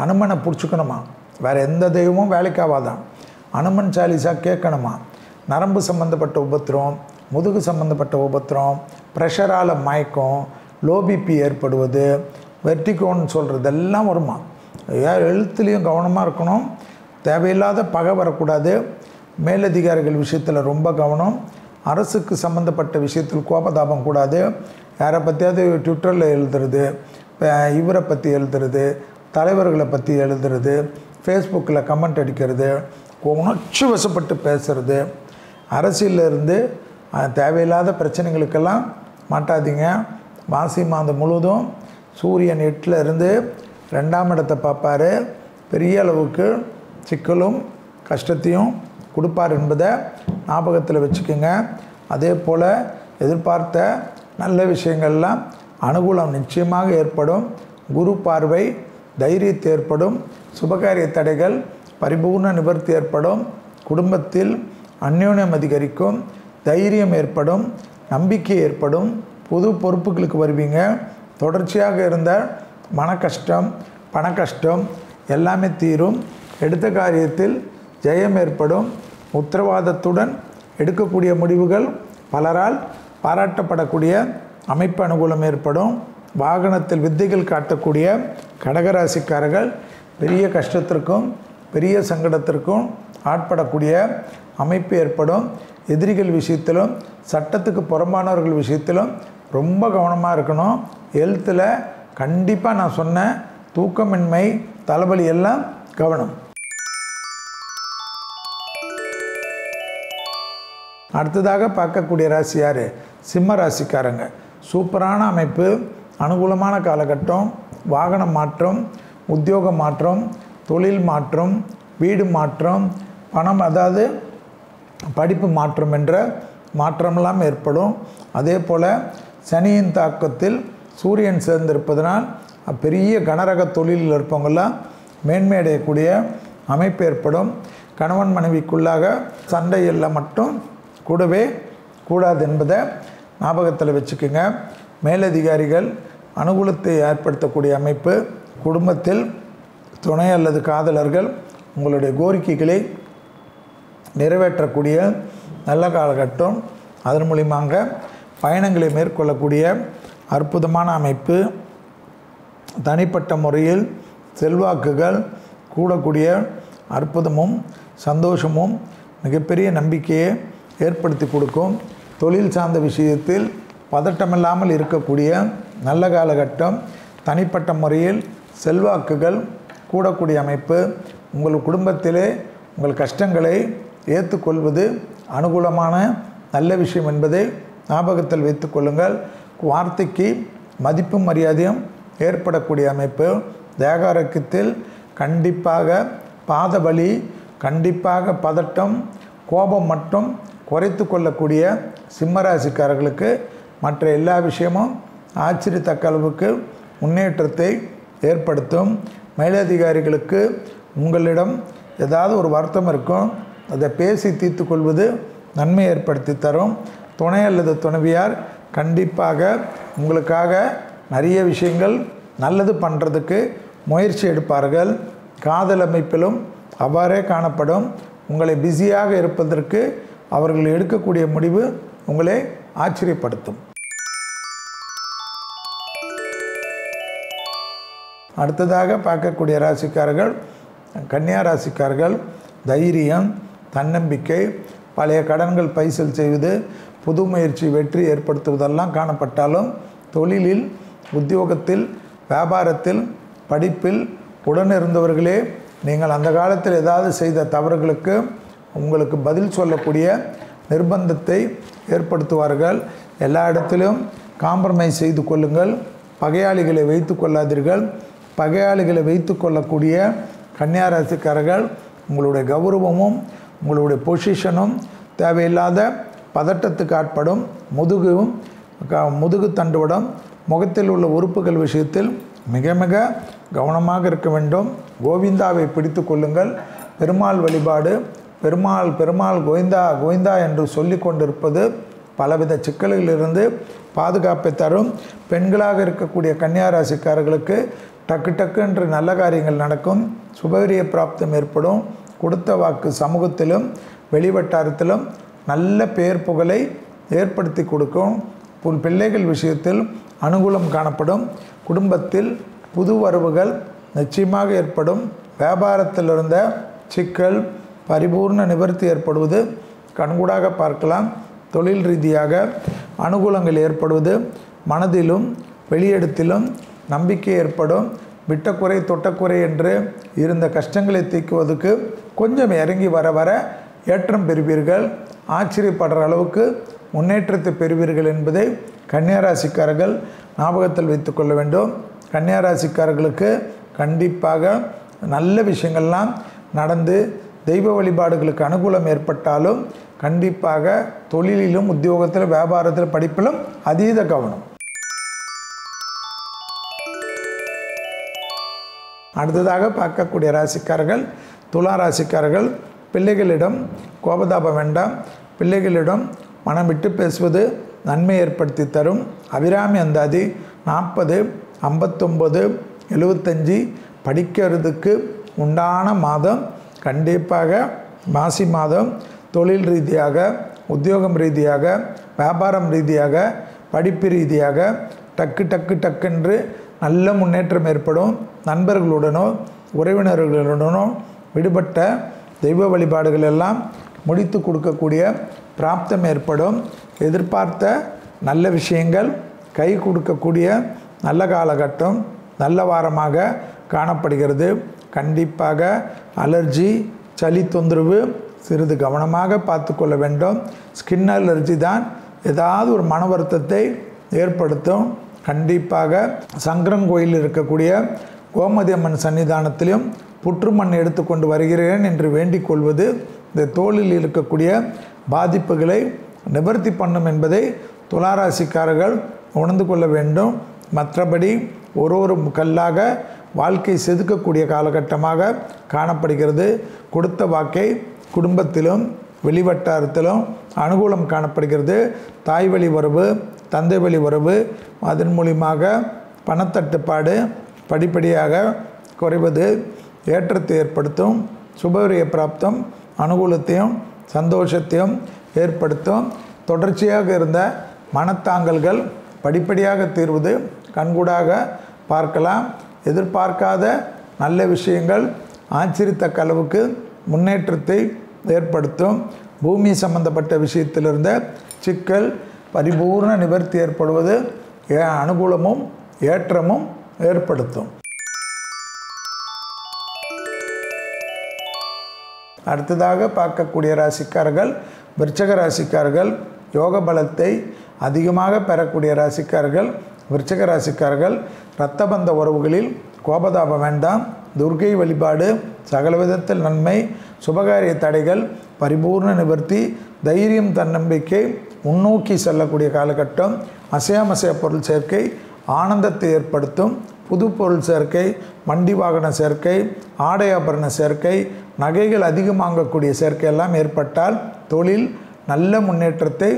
அனுமனை பிடிச்சிக்கணுமா. வேறு எந்த தெய்வமும் வேலைக்காவாதான். அனுமன் சாலிசா கேட்கணுமா. நரம்பு சம்மந்தப்பட்ட உபத்திரம், முதுகு சம்மந்தப்பட்ட உபத்திரம், ப்ரெஷரால் மயக்கம், லோ பிபி ஏற்படுவது, வெர்டிகோன்னு சொல்கிறதெல்லாம் வருமா. எழுத்துலேயும் கவனமாக இருக்கணும். தேவையில்லாத பகை வரக்கூடாது. மேலதிகாரிகள் விஷயத்தில் ரொம்ப கவனம். அரசுக்கு சம்மந்தப்பட்ட விஷயத்தில் கோபதாபம் கூடாது. யாரை பற்றியாவது ட்விட்டரில் எழுதுறது, இவரை பற்றி எழுதுறது, தலைவர்களை பற்றி எழுதுறது, ஃபேஸ்புக்கில் கமெண்ட் அடிக்கிறது, உணர்ச்சி வசப்பட்டு பேசுகிறது. அரசியலில் இருந்து தேவையில்லாத பிரச்சனைகளுக்கெல்லாம் மாட்டாதீங்க. மாசி மாதம் முழுவதும் சூரியன் 8ல் இருந்து 2ஆம் இடத்தை பார்ப்பார். பெரிய அளவுக்கு சிக்கலும் கஷ்டத்தையும் கொடுப்பார் என்பதை ஞாபகத்தில் வச்சுக்கோங்க. அதே போல் எதிர்பார்த்த நல்ல விஷயங்கள்லாம் அனுகூலம் நிச்சயமாக ஏற்படும். குரு பார்வை தைரியத்தை ஏற்படும். சுபகாரிய தடைகள் பரிபூர்ண நிவர்த்தி ஏற்படும். குடும்பத்தில் அந்யோன்யம் அதிகரிக்கும். தைரியம் ஏற்படும். நம்பிக்கை ஏற்படும். புது பொறுப்புகளுக்கு வருவீங்க. தொடர்ச்சியாக இருந்த மன கஷ்டம், பண கஷ்டம் எல்லாமே தீரும். எடுத்த காரியத்தில் ஜெயம் ஏற்படும். உத்தரவாதத்துடன் எடுக்கக்கூடிய முடிவுகள் பலரால் பாராட்டப்படக்கூடிய அமைப்பு அனுகூலம் ஏற்படும். வாகனத்தில் வித்தைகள் காட்டக்கூடிய கடகராசிக்காரர்கள் பெரிய கஷ்டத்திற்கும் பெரிய சங்கடத்திற்கும் ஆட்படக்கூடிய அமைப்பு ஏற்படும். எதிரிகள் விஷயத்திலும் சட்டத்துக்கு புறம்பானவர்கள் விஷயத்திலும் ரொம்ப கவனமாக இருக்கணும். ஹெல்த்தில் கண்டிப்பாக நான் சொன்ன தூக்கமின்மை, தலைவலி எல்லாம் கவனம். அடுத்ததாக பார்க்கக்கூடிய ராசி யார்? சிம்ம ராசிக்காரங்க. சூப்பரான அமைப்பு, அனுகூலமான காலகட்டம். வாகன மாற்றம், உத்தியோக மாற்றம், தொழில் மாற்றம், வீடு மாற்றம், பணம் அதாவது படிப்பு மாற்றம் என்ற மாற்றமெல்லாம் ஏற்படும். அதே போல் சனியின் தாக்கத்தில் சூரியன் சேர்ந்திருப்பதனால் பெரிய கனரக தொழிலில் இருப்பவங்கெல்லாம் மேன்மை அடையக்கூடிய அமைப்பு ஏற்படும். கணவன் மனைவிக்குள்ளாக சண்டையில் மட்டும் கூடவே கூடாது என்பதை ஞாபகத்தில் வச்சுக்கோங்க. மேலதிகாரிகள் அனுகூலத்தை ஏற்படுத்தக்கூடிய அமைப்பு. குடும்பத்தில் துணை அல்லது காதலர்கள் உங்களுடைய கோரிக்கைகளை நிறைவேற்றக்கூடிய நல்ல காலகட்டம். அதன் மூலியமாக பயணங்களை மேற்கொள்ளக்கூடிய அற்புதமான அமைப்பு. தனிப்பட்ட முறையில் செல்வாக்குகள் கூடக்கூடிய அற்புதமும் சந்தோஷமும் மிகப்பெரிய நம்பிக்கையை ஏற்படுத்தி கொடுக்கும். தொழில் சார்ந்த விஷயத்தில் பதட்டமில்லாமல் இருக்கக்கூடிய நல்ல காலகட்டம். தனிப்பட்ட முறையில் செல்வாக்குகள் கூடக்கூடிய அமைப்பு. உங்கள் குடும்பத்திலே உங்கள் கஷ்டங்களை ஏற்றுக்கொள்வது அனுகூலமான நல்ல விஷயம் என்பதை ஞாபகத்தில் வைத்து கொள்ளுங்கள். வார்த்தைக்கு மதிப்பும் மரியாதையும் ஏற்படக்கூடிய அமைப்பு. தேகாரோக்கியத்தில் கண்டிப்பாக பாத வலி, கண்டிப்பாக பதட்டம், கோபம் மட்டும் குறைத்து கொள்ளக்கூடிய சிம்மராசிக்காரர்களுக்கு மற்ற எல்லா விஷயமும் ஆச்சரியத்தக்க அளவுக்கு முன்னேற்றத்தை ஏற்படுத்தும். மேலதிகாரிகளுக்கு உங்களிடம் ஏதாவது ஒரு வருத்தம் இருக்கும், அதை பேசி தீர்த்து கொள்வது நன்மை ஏற்படுத்தி தரும். துணை அல்லது துணைவியார் கண்டிப்பாக உங்களுக்காக நிறைய விஷயங்கள் நல்லது பண்ணுறதுக்கு முயற்சி எடுப்பார்கள். காதல் அமைப்பிலும் அவ்வாறே காணப்படும். உங்களை பிஸியாக இருப்பதற்கு அவர்கள் எடுக்கக்கூடிய முடிவு உங்களை ஆச்சரியப்படுத்தும். அடுத்ததாக பார்க்கக்கூடிய ராசிக்காரர்கள் கன்னியா ராசிக்காரர்கள். தைரியம், தன்னம்பிக்கை, பழைய கடன்கள் பைசல் செய்வது, புது முயற்சி வெற்றி ஏற்படுத்துவதெல்லாம் காணப்பட்டாலும் தொழிலில், உத்தியோகத்தில், வியாபாரத்தில், படிப்பில் உடனிருந்தவர்களே நீங்கள் அந்த காலத்தில் ஏதாவது செய்த தவறுகளுக்கு உங்களுக்கு பதில் சொல்லக்கூடிய நிர்பந்தத்தை ஏற்படுத்துவார்கள். எல்லா இடத்திலும் காம்ப்ரமைஸ் செய்து கொள்ளுங்கள். பகையாளிகளை வைத்து கொள்ளாதீர்கள். பகையாளிகளை வைத்து கொள்ளக்கூடிய கன்னியா ராசிக்காரர்கள் உங்களுடைய கௌரவமும் உங்களுடைய பொசிஷனும் தேவையில்லாத பதட்டத்துக்கு ஆட்படும். முதுகு தண்டுவடம், முகத்தில் உள்ள உறுப்புகள் விஷயத்தில் மிக மிக கவனமாக இருக்க வேண்டும். கோவிந்தாவை பிடித்து கொள்ளுங்கள். பெருமாள் வழிபாடு, பெருமாள் கோவிந்தா என்று சொல்லி கொண்டிருப்பது பலவித சிக்கல்களிலிருந்து பாதுகாப்பை தரும். பெண்களாக இருக்கக்கூடிய கன்னியா ராசிக்காரர்களுக்கு டக்கு என்று நல்ல காரியங்கள் நடக்கும். சுபவிரிய பிராப்தம் ஏற்படும். கொடுத்த வாக்கு சமூகத்திலும் வெளிவட்டாரத்திலும் நல்ல பெயர் புகழை ஏற்படுத்தி கொடுக்கும். பிள்ளைகள் விஷயத்தில் அனுகூலம் காணப்படும். குடும்பத்தில் புது வரவுகள் நிச்சயமாக ஏற்படும். வியாபாரத்தில் இருந்த சிக்கல் பரிபூர்ண நிவர்த்தி ஏற்படுவது கண்கூடாக பார்க்கலாம். தொழில் ரீதியாக அனுகூலங்கள் ஏற்படுவது, மனதிலும் வெளியிடத்திலும் நம்பிக்கை ஏற்படும். விட்டக்குறை தொட்டக்குறை என்று இருந்த கஷ்டங்களை தீர்க்குவதற்கு கொஞ்சம் இறங்கி வர வர ஏற்றம் பெறுவீர்கள். ஆச்சரியப்படுற அளவுக்கு முன்னேற்றத்தை பெறுவீர்கள் என்பதை கன்னியாராசிக்காரர்கள் ஞாபகத்தில் வைத்துக்கொள்ள வேண்டும். கன்னியாராசிக்காரர்களுக்கு கண்டிப்பாக நல்ல விஷயங்கள்லாம் நடந்து தெய்வ வழிபாடுகளுக்கு அனுகூலம் ஏற்பட்டாலும் கண்டிப்பாக தொழிலிலும் உத்தியோகத்தில் வியாபாரத்தில் படிப்பிலும் அதீத கவனம். அடுத்ததாக பார்க்கக்கூடிய ராசிக்காரர்கள் துலா ராசிக்காரர்கள். பிள்ளைகளிடம் கோபதாபம் வேண்டாம். பிள்ளைகளிடம் மனம் விட்டு பேசுவது நன்மை ஏற்படுத்தி தரும். அபிராமி அந்தாதி 40, 59, 75 படிக்கிறதுக்கு உண்டான மாதம். கண்டிப்பாக மாசி மாதம் தொழில் ரீதியாக, உத்தியோகம் ரீதியாக, வியாபாரம் ரீதியாக, படிப்பு ரீதியாக டக்குன்னு நல்ல முன்னேற்றம் ஏற்படும். நண்பர்களுடனோ உறவினர்களுடனோ விடுபட்ட தெய்வ வழிபாடுகள் எல்லாம் முடித்து கொடுக்கக்கூடிய பிராப்தம் ஏற்படும். எதிர்பார்த்த நல்ல விஷயங்கள் கை கொடுக்கக்கூடிய நல்ல காலகட்டம், நல்ல வாரமாக காணப்படுகிறது. கண்டிப்பாக அலர்ஜி, சளி தொந்தரவு சிறிது கவனமாக பார்த்து கொள்ள வேண்டும். ஸ்கின் அலர்ஜி தான் ஏதாவது ஒரு மன வருத்தத்தை ஏற்படுத்தும். கண்டிப்பாக சங்கரங்கோயில் இருக்கக்கூடிய கோமதி அம்மன் சன்னிதானத்திலும் புற்றுமண் எடுத்துக்கொண்டு வருகிறேன் என்று வேண்டிக் கொள்வது இந்த தோளில் இருக்கக்கூடிய பாதிப்புகளை நிவர்த்தி பண்ணும் என்பதை துளாராசிக்காரர்கள் உணர்ந்து கொள்ள வேண்டும். மற்றபடி ஒரு கல்லாக வாழ்க்கை செதுக்கக்கூடிய காலகட்டமாக காணப்படுகிறது. கொடுத்த வாக்கை குடும்பத்திலும் வெளிவட்டாரத்திலும் அனுகூலம் காணப்படுகிறது. தாய் வழி உறவு, தந்தை வழி உறவு, அதன் மூலியமாக பணத்தட்டுப்பாடு படிப்படியாக குறைவது ஏற்றத்தை ஏற்படுத்தும். சுபவிரிய பிராப்தம் அனுகூலத்தையும் சந்தோஷத்தையும் ஏற்படுத்தும். தொடர்ச்சியாக இருந்த மனத்தாங்கல்கள் படிப்படியாக தீர்வது கண்கூடாக பார்க்கலாம். எதிர்பார்க்காத நல்ல விஷயங்கள் ஆச்சரியத்தக்க அளவுக்கு முன்னேற்றத்தை ஏற்படுத்தும். பூமி சம்பந்தப்பட்ட விஷயத்திலிருந்த சிக்கல் பரிபூர்ண நிவர்த்தி ஏற்படுவது அனுகூலமும் ஏற்றமும் ஏற்படுத்தும். அடுத்ததாக பார்க்கக்கூடிய ராசிக்காரர்கள் விருச்சக ராசிக்காரர்கள். யோக பலத்தை அதிகமாக பெறக்கூடிய ராசிக்காரர்கள் விருச்சக ராசிக்காரர்கள். இரத்தபந்த உறவுகளில் கோபதாபம் வேண்டாம். துர்க்கை வழிபாடு சகல விதத்தில் நன்மை. சுபகாரிய தடைகள் பரிபூர்ண நிவர்த்தி. தைரியம், தன்னம்பிக்கை, முன்னோக்கி செல்லக்கூடிய காலகட்டம். அசையாமசைய பொருள் சேர்க்கை ஆனந்தத்தை ஏற்படுத்தும். புது பொருள் சேர்க்கை, வண்டி வாகன சேர்க்கை, ஆடை ஆபரண சேர்க்கை, நகைகள் அதிகமாகக்கூடிய சேர்க்கை எல்லாம் ஏற்பட்டால் தொழில் நல்ல முன்னேற்றத்தை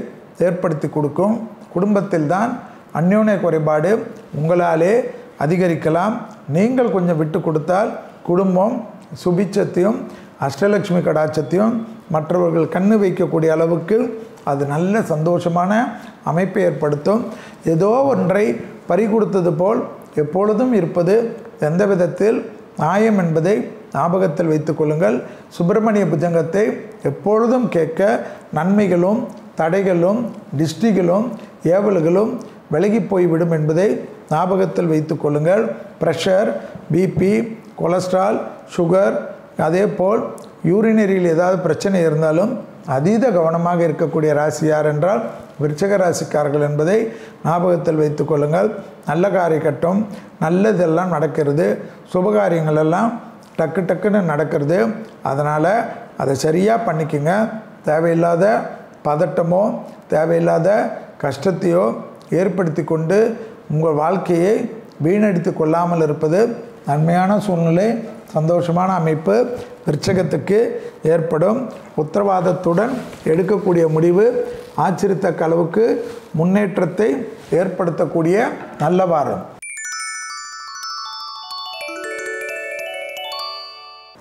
ஏற்படுத்தி கொடுக்கும். குடும்பத்தில் தான் அந்யோன்ய குறைபாடு உங்களாலே அதிகரிக்கலாம். நீங்கள் கொஞ்சம் விட்டு கொடுத்தால் குடும்பம் சுபிட்சத்தையும் அஷ்டலட்சுமி கடாட்சத்தையும் மற்றவர்கள் கண்ணு வைக்கக்கூடிய அளவுக்கு அது நல்ல சந்தோஷமான அமைப்பை ஏற்படுத்தும். ஏதோ ஒன்றை பறி கொடுத்தது போல் எப்பொழுதும் இருப்பது எந்த விதத்தில் நியாயம் என்பதை ஞாபகத்தில் வைத்துக் கொள்ளுங்கள். சுப்பிரமணிய புஜங்கத்தை எப்பொழுதும் கேட்க நன்மைகளும் தடைகளும் டிஸ்டிகளும் ஏவல்களும் விலகி போய்விடும் என்பதை ஞாபகத்தில் வைத்து கொள்ளுங்கள். ப்ரெஷர், பிபி, கொலஸ்ட்ரால், சுகர், அதே போல் யூரினரியில் ஏதாவது பிரச்சனை இருந்தாலும் அதீத கவனமாக இருக்கக்கூடிய ராசி யார் என்றால் விருச்சக ராசிக்காரர்கள் என்பதை ஞாபகத்தில் வைத்து கொள்ளுங்கள். நல்ல காரியக்கட்டம் நல்லதெல்லாம் நடக்கிறது. சுபகாரியங்கள் எல்லாம் டக்குன்னு நடக்கிறது. அதனால் அதை சரியாக பண்ணிக்கோங்க. தேவையில்லாத பதட்டமோ தேவையில்லாத கஷ்டத்தையோ ஏற்படுத்தி கொண்டு உங்கள் வாழ்க்கையை வீணடித்து கொள்ளாமல் இருப்பது நன்மையான சூழ்நிலை, சந்தோஷமான அமைப்பு விருச்சகத்துக்கு ஏற்படும். உத்தரவாதத்துடன் எடுக்கக்கூடிய முடிவு ஆச்சரியத்தக்க அளவுக்கு முன்னேற்றத்தை ஏற்படுத்தக்கூடிய நல்ல வாரம்.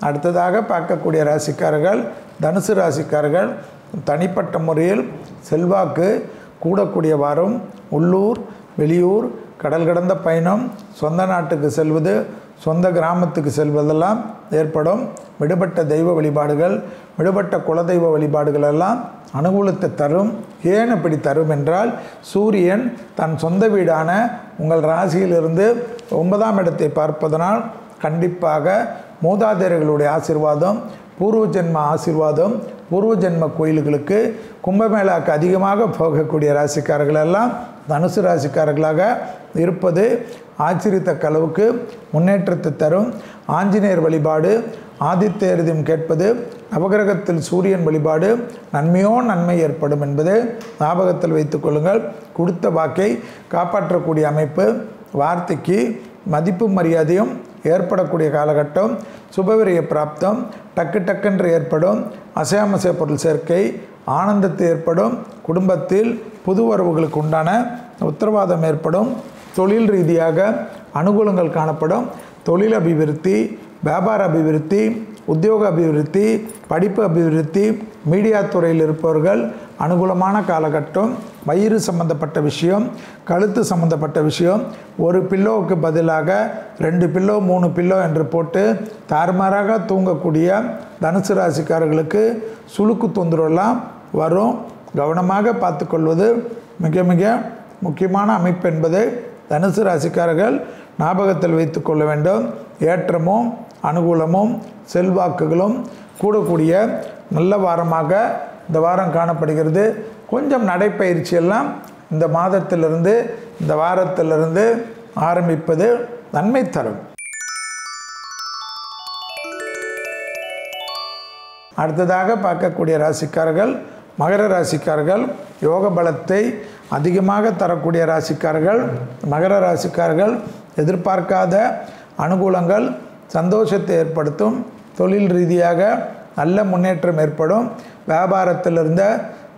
அடுத்ததாக பார்க்கக்கூடிய ராசிக்காரர்கள் தனுசு ராசிக்காரர்கள். தனிப்பட்ட முறையில் செல்வாக்கு கூடக்கூடிய வாரம். உள்ளூர் வெளியூர் கடல் கடந்த பயணம், சொந்த நாட்டுக்கு செல்வது, சொந்த கிராமத்துக்கு செல்வதெல்லாம் ஏற்படும். விடுபட்ட தெய்வ வழிபாடுகள், விடுபட்ட குலதெய்வ வழிபாடுகள் எல்லாம் அனுகூலத்தை தரும். ஏன் அப்படி தரும் என்றால், சூரியன் தன் சொந்த வீடான உங்கள் ராசியிலிருந்து 9ஆம் இடத்தை பார்ப்பதனால் கண்டிப்பாக மூதாதையர்களுடைய ஆசீர்வாதம், பூர்வ ஜென்ம ஆசீர்வாதம், பூர்வ ஜென்ம கோயில்களுக்கு கும்பமேளாவுக்கு அதிகமாக போகக்கூடிய ராசிக்காரர்கள் எல்லாம் தனுசு ராசிக்காரர்களாக இருப்பது ஆச்சரியத்தக்க அளவுக்கு முன்னேற்றத்தை தரும். ஆஞ்சநேயர் வழிபாடு, ஆதித்யரிதம் கேட்பது, நவகிரகத்தில் சூரியன் வழிபாடு நன்மையோ நன்மை ஏற்படும் என்பது ஞாபகத்தில் வைத்துக் கொள்ளுங்கள். கொடுத்த வாக்கை காப்பாற்றக்கூடிய அமைப்பு, வார்த்தைக்கு மதிப்பு மரியாதையும் ஏற்படக்கூடிய காலகட்டம். சுபவிரிய பிராப்தம் டக்கு டக்கென்று ஏற்படும். அசையாமசைய பொருள் சேர்க்கை, ஆனந்தத்தை ஏற்படும். குடும்பத்தில் புது வரவுகளுக்கு உண்டான உத்தரவாதம் ஏற்படும். தொழில் ரீதியாக அனுகூலங்கள் காணப்படும். தொழில் அபிவிருத்தி, வியாபார அபிவிருத்தி, உத்தியோக அபிவிருத்தி, படிப்பு அபிவிருத்தி, மீடியா துறையில் இருப்பவர்கள் அனுகூலமான காலகட்டம். வயிறு சம்பந்தப்பட்ட விஷயம், கழுத்து சம்பந்தப்பட்ட விஷயம், ஒரு பில்லோவுக்கு பதிலாக 2 பில்லோ 3 பில்லோ என்று போட்டு தாறுமாறாக தூங்கக்கூடிய தனுசு ராசிக்காரர்களுக்கு சுளுக்கு தொந்தரவெல்லாம் வரும். கவனமாக பார்த்துக்கொள்வது மிக மிக முக்கியமான அமைப்பு என்பதை தனுசு ராசிக்காரர்கள் ஞாபகத்தில் வைத்து கொள்ள வேண்டும். ஏற்றமும் அனுகூலமும் செல்வாக்குகளும் கூடக்கூடிய நல்ல வாரமாக இந்த வாரம் காணப்படுகிறது. கொஞ்சம் நடைப்பயிற்சி எல்லாம் இந்த மாதத்திலிருந்து, இந்த வாரத்திலிருந்து ஆரம்பிப்பது நன்மை தரும். அடுத்ததாக பார்க்கக்கூடிய ராசிக்காரர்கள் மகர ராசிக்காரர்கள். யோக பலத்தை அதிகமாக தரக்கூடிய ராசிக்காரர்கள் மகர ராசிக்காரர்கள். எதிர்பார்க்காத அனுகூலங்கள் சந்தோஷத்தை ஏற்படுத்தும். தொழில் ரீதியாக நல்ல முன்னேற்றம் ஏற்படும். வியாபாரத்தில் இருந்த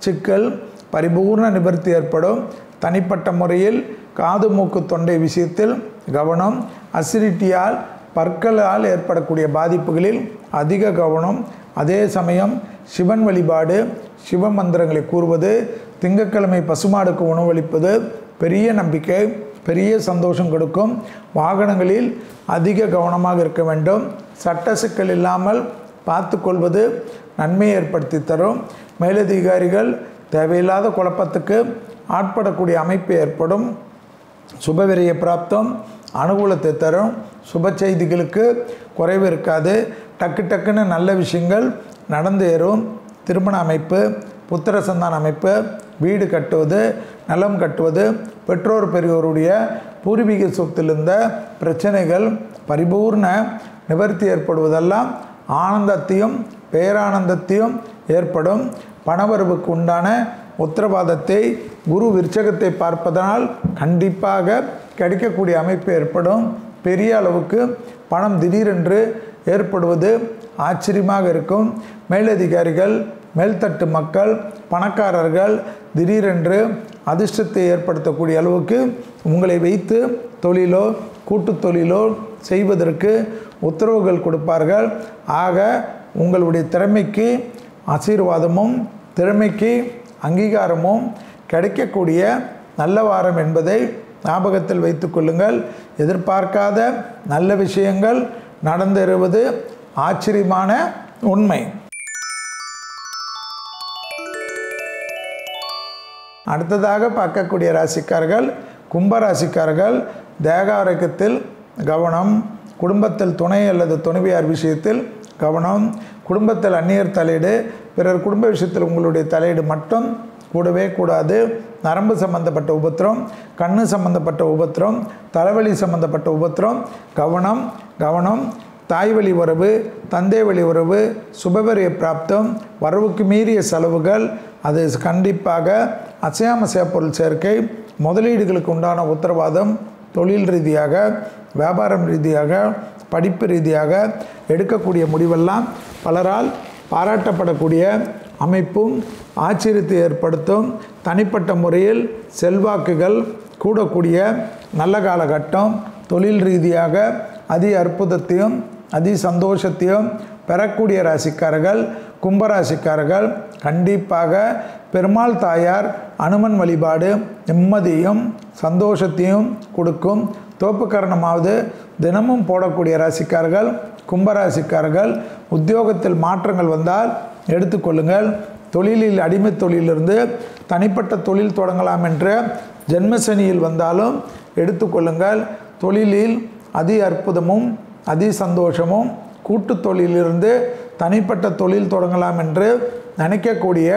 சிக்கல் பரிபூர்ண நிவர்த்தி ஏற்படும். தனிப்பட்ட முறையில் காது மூக்கு தொண்டை விஷயத்தில் கவனம். அசிடிட்டியால் பற்களால் ஏற்படக்கூடிய பாதிப்புகளில் அதிக கவனம். அதே சமயம் சிவன் வழிபாடு, சிவ மந்திரங்களை கூறுவது, திங்கட்கிழமை பசுமாடுக்கு உணவளிப்பது பெரிய நம்பிக்கை, பெரிய சந்தோஷம் கொடுக்கும். வாகனங்களில் அதிக கவனமாக இருக்க வேண்டும். சட்ட சிக்கல் இல்லாமல் பார்த்து கொள்வது நன்மையை ஏற்படுத்தி தரும். மேலதிகாரிகள் தேவையில்லாத குழப்பத்துக்கு ஆட்படக்கூடிய அமைப்பு ஏற்படும். சுபவிரிய பிராப்தம் அனுகூலத்தை தரும். சுப செய்திகளுக்கு குறைவு இருக்காது. டக்கு டக்குன்னு நல்ல விஷயங்கள் நடந்தேறும். திருமண அமைப்பு, புத்திர சந்தான அமைப்பு, வீடு கட்டுவது, நிலம் கட்டுவது, பெற்றோர் பெரியோருடைய பூர்வீக சொத்தில் இருந்த பிரச்சனைகள் பரிபூர்ண நிவர்த்தி ஏற்படுவதெல்லாம் ஆனந்தத்தையும் பேரானந்தத்தையும் ஏற்படும். பணவரவுக்கு உண்டான உத்தரவாதத்தை குரு விருச்சகத்தை பார்ப்பதனால் கண்டிப்பாக கிடைக்கக்கூடிய அமைப்பு ஏற்படும். பெரிய அளவுக்கு பணம் திடீரென்று ஏற்படுவது ஆச்சரியமாக இருக்கும். மேலதிகாரிகள், மேல்தட்டு மக்கள், பணக்காரர்கள் திடீரென்று அதிர்ஷ்டத்தை ஏற்படுத்தக்கூடிய அளவுக்கு உங்களை வைத்து தொழிலோ கூட்டு தொழிலோ செய்வதற்கு உத்தரவுகள் கொடுப்பார்கள். ஆக உங்களுடைய திறமைக்கு ஆசீர்வாதமும் திறமைக்கு அங்கீகாரமும் கிடைக்கக்கூடிய நல்ல வாரம் என்பதை ஞாபகத்தில் வைத்து கொள்ளுங்கள். எதிர்பார்க்காத நல்ல விஷயங்கள் நடந்தேறுவது ஆச்சரியமான உண்மை. அடுத்ததாக பார்க்கக்கூடிய ராசிக்காரர்கள் கும்பராசிக்காரர்கள். தேக ஆரோக்கியத்தில் கவனம். குடும்பத்தில் துணை அல்லது துணைவியார் விஷயத்தில் கவனம். குடும்பத்தில் அந்நியர் தலையீடு, பிறர் குடும்ப விஷயத்தில் உங்களுடைய தலையீடு மட்டும் கூடவே கூடாது. நரம்பு சம்பந்தப்பட்ட உபத்திரம், கண்ணு சம்பந்தப்பட்ட உபத்திரம், தலைவலி சம்பந்தப்பட்ட உபத்திரம் கவனம் கவனம். தாய் வழி உறவு, தந்தை வழி உறவு, சுபவரிய பிராப்தம், வரவுக்கு மீறிய செலவுகள், அது கண்டிப்பாக அசையாமசைய பொருள் சேர்க்கை, முதலீடுகளுக்கு உண்டான உத்தரவாதம், தொழில் ரீதியாக வியாபாரம் ரீதியாக படிப்பு ரீதியாக எடுக்கக்கூடிய முடிவெல்லாம் பலரால் பாராட்டப்படக்கூடிய அமைப்பும் ஆச்சரியத்தை ஏற்படுத்தும். தனிப்பட்ட முறையில் செல்வாக்குகள் கூடக்கூடிய நல்ல காலகட்டம். தொழில் ரீதியாக அதி அற்புதத்தையும் அதி சந்தோஷத்தையும் பெறக்கூடிய ராசிக்காரர்கள் கும்பராசிக்காரர்கள் கண்டிப்பாக பெருமாள் தாயார் அனுமன் வழிபாடு நிம்மதியும் சந்தோஷத்தையும் கொடுக்கும். தோப்புக்கரணமாவது தினமும் போடக்கூடிய ராசிக்காரர்கள் கும்பராசிக்காரர்கள். உத்தியோகத்தில் மாற்றங்கள் வந்தால் எடுத்துக்கொள்ளுங்கள். தொழிலில் அடிமை தொழிலிருந்து தனிப்பட்ட தொழில் தொடங்கலாம் என்ற ஜென்மசனியில் வந்தாலும் எடுத்துக்கொள்ளுங்கள். தொழிலில் அதி அற்புதமும் அதி சந்தோஷமும் கூட்டு தொழிலிருந்து தனிப்பட்ட தொழில் தொடங்கலாம் என்று நினைக்கக்கூடிய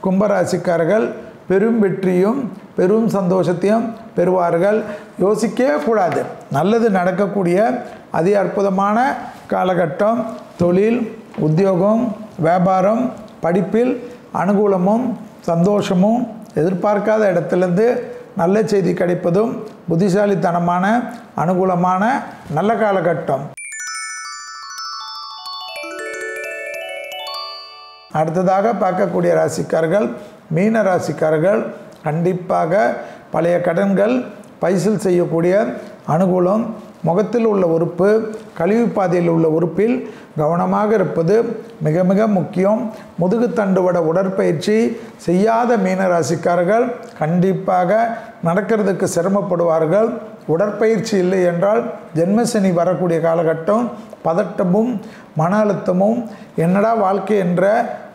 கும்பராசிக்காரர்கள் பெரும் வெற்றியும் பெரும் சந்தோஷத்தையும் பெறுவார்கள். யோசிக்கவே கூடாது, நல்லது நடக்கக்கூடிய அதி அற்புதமான காலகட்டம். தொழில், உத்தியோகம், வியாபாரம், படிப்பில் அனுகூலமும் சந்தோஷமும் எதிர்பார்க்காத இடத்திலிருந்து நல்ல செய்தி கிடைப்பதும் புத்திசாலித்தனமான அனுகூலமான நல்ல காலகட்டம். அடுத்ததாக பார்க்கக்கூடிய ராசிக்காரர்கள் மீன ராசிக்காரர்கள். கண்டிப்பாக பழைய கடன்கள் பைசல் செய்யக்கூடிய அனுகூலம். முகத்தில் உள்ள உறுப்பு கழிவு பாதையில் உள்ள உறுப்பில் கவனமாக இருப்பது மிக மிக முக்கியம். முதுகுத்தண்டுவட உடற்பயிற்சி செய்யாத மீன ராசிக்காரர்கள் கண்டிப்பாக நடக்கிறதுக்கு சிரமப்படுவார்கள். உடற்பயிற்சி இல்லை என்றால் ஜென்மசனி வரக்கூடிய காலகட்டம். பதட்டமும் மன அழுத்தமும் என்னடா வாழ்க்கை என்ற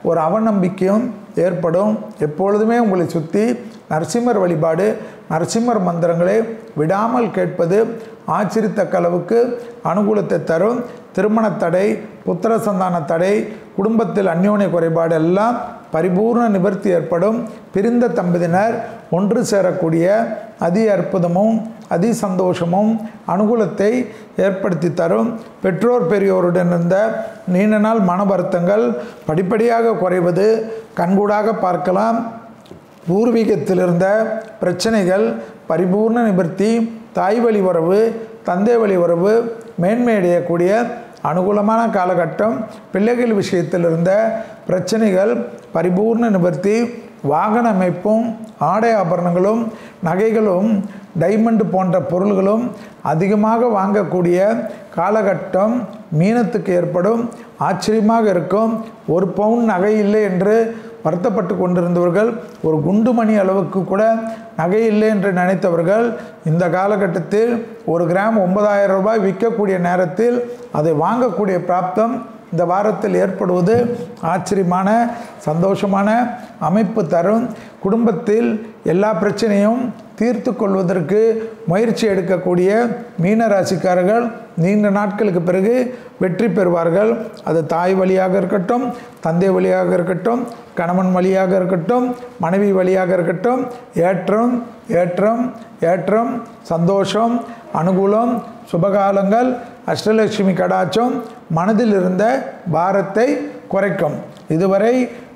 ஒரு அவநம்பிக்கையும் ஏற்படும். எப்பொழுதுமே உங்களை சுற்றி நரசிம்மர் வழிபாடு நரசிம்மர் மந்திரங்களை விடாமல் கேட்பது ஆச்சரியத்தக்க அளவுக்கு அனுகூலத்தை தரும். திருமண தடை, புத்திர சந்தான தடை, குடும்பத்தில் அந்யோன்ய குறைபாடு எல்லாம் பரிபூர்ண நிவர்த்தி ஏற்படும். பிரிந்த தம்பதியினர் ஒன்று சேரக்கூடிய அதி அற்புதமும் அதி சந்தோஷமும் அனுகூலத்தை ஏற்படுத்தி தரும். பெற்றோர் பெரியோருடன் இருந்த நீண்ட நாள் மன வருத்தங்கள் படிப்படியாக குறைவது கண்கூடாக பார்க்கலாம். பூர்வீகத்தில் இருந்த பிரச்சனைகள் பரிபூர்ண நிவர்த்தி. தாய் வழி உறவு தந்தை வழி உறவு மேன்மையடையக்கூடிய அனுகூலமான காலகட்டம். பிள்ளைகள் விஷயத்தில் இருந்த பிரச்சனைகள் பரிபூர்ண நிவர்த்தி. வாகன அமைப்பும் ஆடை ஆபரணங்களும் நகைகளும் டைமண்ட் போன்ற பொருள்களும் அதிகமாக வாங்கக்கூடிய காலகட்டம் மீனத்துக்கு ஏற்படும். ஆச்சரியமாக இருக்கும். ஒரு பவுன் நகை இல்லை என்று வருத்தப்பட்டு கொண்டிருந்தவர்கள், ஒரு குண்டுமணி அளவுக்கு கூட நகை இல்லை என்று நினைத்தவர்கள் இந்த காலகட்டத்தில் 1 கிராம் 9,000 ரூபாய் விற்கக்கூடிய நேரத்தில் அதை வாங்கக்கூடிய பிராப்தம் இந்த வாரத்தில் ஏற்படுவது ஆச்சரியமான சந்தோஷமான அமைப்பு தரும். குடும்பத்தில் எல்லா பிரச்சனையும் தீர்த்து கொள்வதற்கு முயற்சி எடுக்கக்கூடிய மீன ராசிக்காரர்கள் நீண்ட நாட்களுக்கு பிறகு வெற்றி பெறுவார்கள். அது தாய் வழியாக இருக்கட்டும், தந்தை வழியாக இருக்கட்டும், கணவன் வழியாக இருக்கட்டும், மனைவி வழியாக இருக்கட்டும். ஏற்றம் ஏற்றம் ஏற்றம் சந்தோஷம் அனுகூலம் சுபகாலங்கள் அஷ்டலட்சுமி கடாட்சம் மனதில் இருந்த பாரத்தை குறைக்கும். இதுவரை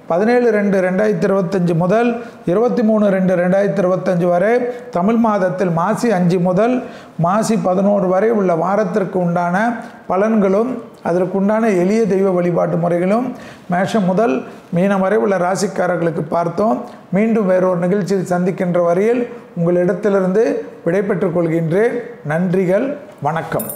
17/2/2025 முதல் 23/2/2025 வரை தமிழ் மாதத்தில் மாசி 5 முதல் மாசி 11 வரை உள்ள வாரத்திற்கு உண்டான பலன்களும் அதற்குண்டான எளிய தெய்வ வழிபாட்டு முறைகளும் மேஷம் முதல் மீனம் வரை உள்ள ராசிக்காரர்களுக்கு பார்த்தோம். மீண்டும் வேறொரு நிகழ்ச்சியில் சந்திக்கின்ற வரையில் உங்களிடத்திலிருந்து விடைபெற்றுக் கொள்கின்றேன். நன்றிகள், வணக்கம்.